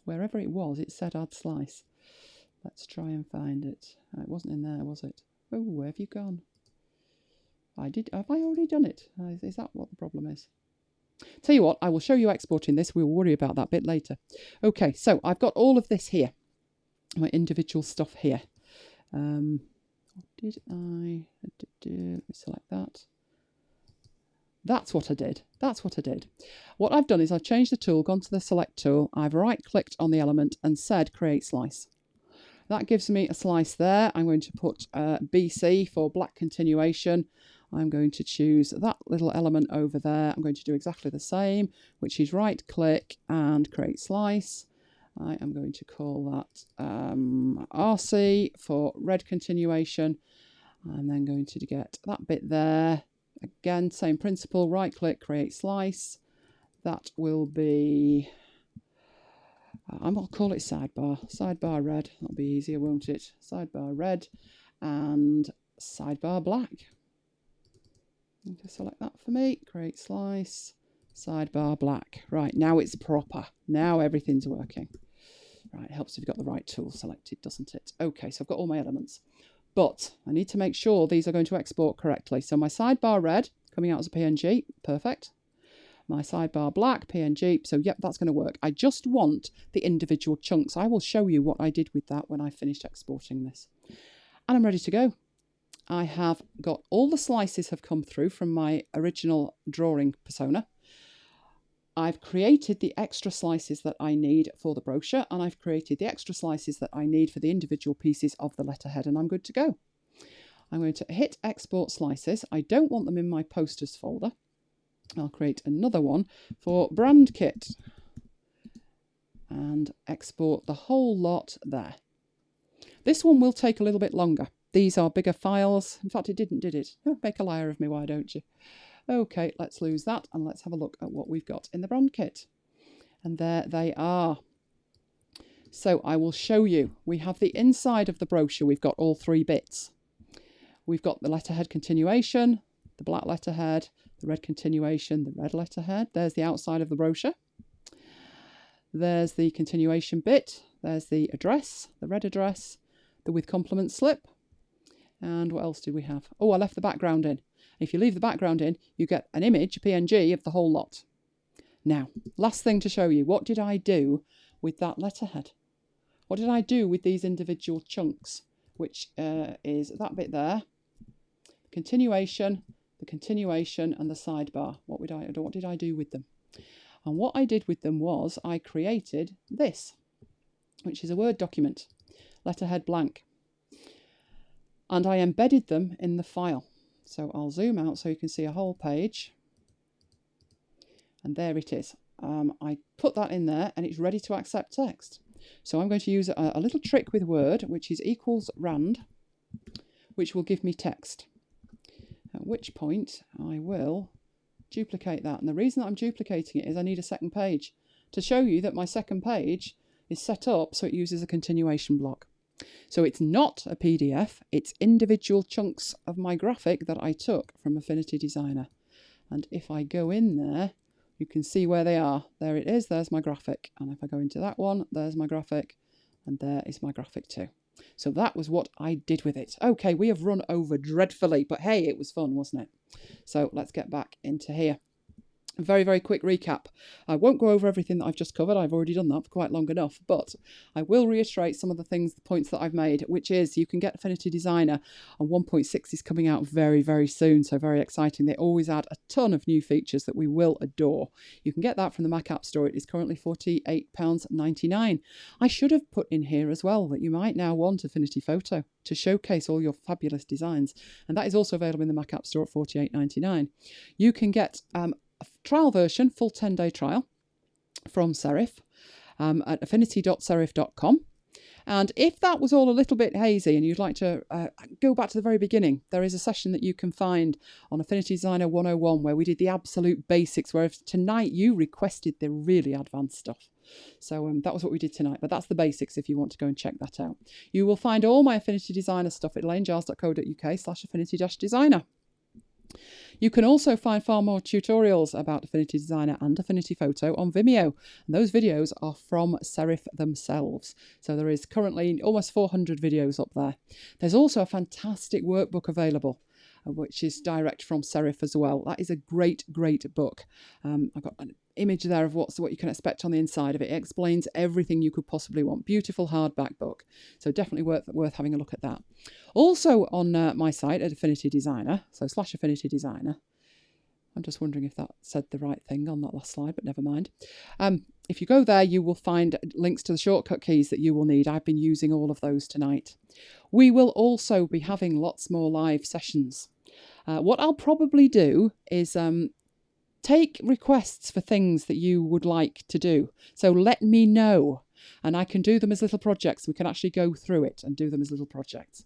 Wherever it was, it said add slice. Let's try and find it. It wasn't in there, was it? Oh, where have you gone? I did. Have I already done it? Is that what the problem is? Tell you what, I will show you exporting this. We'll worry about that bit later. Okay, so I've got all of this here. My individual stuff here. Did I? Let me select that. That's what I did. That's what I did. What I've done is I've changed the tool, gone to the select tool. I've right-clicked on the element and said create slice. That gives me a slice there. I'm going to put BC for black continuation. I'm going to choose that little element over there. I'm going to do exactly the same, which is right-click and create slice. I am going to call that RC for red continuation. I'm then going to get that bit there. Again, same principle, right click, create slice. That will be, I'm going to call it sidebar. Sidebar red, that'll be easier, won't it? Sidebar red and sidebar black. Just select that for me, create slice, sidebar black. Right, now it's proper. Now everything's working. Right, it helps if you've got the right tool selected, doesn't it? Okay, so I've got all my elements. But I need to make sure these are going to export correctly. So my sidebar red, coming out as a PNG, perfect. My sidebar black, PNG, so yep, that's going to work. I just want the individual chunks. I will show you what I did with that when I finished exporting this. And I'm ready to go. I have got all the slices have come through from my original drawing persona. I've created the extra slices that I need for the brochure, and I've created the extra slices that I need for the individual pieces of the letterhead, and I'm good to go. I'm going to hit export slices. I don't want them in my posters folder. I'll create another one for brand kit and export the whole lot there. This one will take a little bit longer. These are bigger files. In fact, it didn't, did it? Oh, make a liar of me, why don't you? Okay, let's lose that and let's have a look at what we've got in the brand kit. And there they are. So I will show you. We have the inside of the brochure. We've got all 3 bits. We've got the letterhead continuation, the black letterhead, the red continuation, the red letterhead. There's the outside of the brochure. There's the continuation bit. There's the address, the red address, the with compliments slip. And what else did we have? Oh, I left the background in. If you leave the background in, you get an image, a PNG of the whole lot. Now, last thing to show you. What did I do with that letterhead? What did I do with these individual chunks, which is that bit there, continuation, the continuation, and the sidebar? What did I do with them? And what I did with them was I created this, which is a Word document, letterhead blank. And I embedded them in the file. So I'll zoom out so you can see a whole page. And there it is. I put that in there and it's ready to accept text. So I'm going to use a little trick with Word, which is equals rand, which will give me text. At which point I will duplicate that. And the reason that I'm duplicating it is I need a second page to show you that my second page is set up so it uses a continuation block. So it's not a PDF, it's individual chunks of my graphic that I took from Affinity Designer. And if I go in there, you can see where they are. There it is, there's my graphic. And if I go into that one, there's my graphic. And there is my graphic too. So that was what I did with it. Okay, we have run over dreadfully, but hey, it was fun, wasn't it? So let's get back into here. A very, very quick recap. I won't go over everything that I've just covered. I've already done that for quite long enough, but I will reiterate some of the points that I've made, which is you can get Affinity Designer, and 1.6 is coming out very, very soon, so very exciting. They always add a ton of new features that we will adore. You can get that from the Mac App Store. It is currently £48.99. I should have put in here as well that you might now want Affinity Photo to showcase all your fabulous designs, and that is also available in the Mac App Store at £48.99. You can get a trial version, full 10-day trial from Serif at affinity.serif.com. And if that was all a little bit hazy and you'd like to go back to the very beginning, there is a session that you can find on Affinity Designer 101 where we did the absolute basics, whereas tonight you requested the really advanced stuff. So that was what we did tonight, but that's the basics if you want to go and check that out. You will find all my Affinity Designer stuff at elainegiles.co.uk/affinity-designer. You can also find far more tutorials about Affinity Designer and Affinity Photo on Vimeo. And those videos are from Serif themselves. So there is currently almost 400 videos up there. There's also a fantastic workbook available, which is direct from Serif as well. That is a great, great book. I've got an image there of what you can expect on the inside of it. It explains everything you could possibly want. Beautiful hardback book. So definitely worth having a look at that. Also on my site at Affinity Designer, so /Affinity Designer. I'm just wondering if that said the right thing on that last slide, but never mind. If you go there, you will find links to the shortcut keys that you will need. I've been using all of those tonight. We will also be having lots more live sessions. What I'll probably do is take requests for things that you would like to do. So let me know, and I can do them as little projects. We can actually go through it and do them as little projects.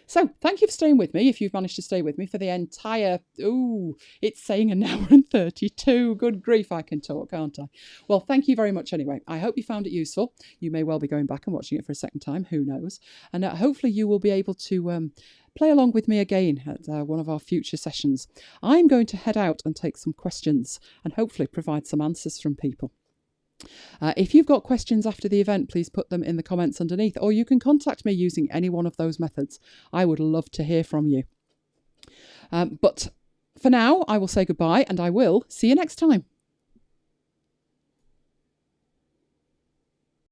So thank you for staying with me, if you've managed to stay with me for the entire, it's saying an hour and 32. Good grief, I can talk, can't I? Well, thank you very much anyway. I hope you found it useful. You may well be going back and watching it for a second time, who knows? And hopefully you will be able to play along with me again at one of our future sessions. I'm going to head out and take some questions and hopefully provide some answers from people. If you've got questions after the event, please put them in the comments underneath, or you can contact me using any one of those methods. I would love to hear from you. But for now, I will say goodbye, and I will see you next time.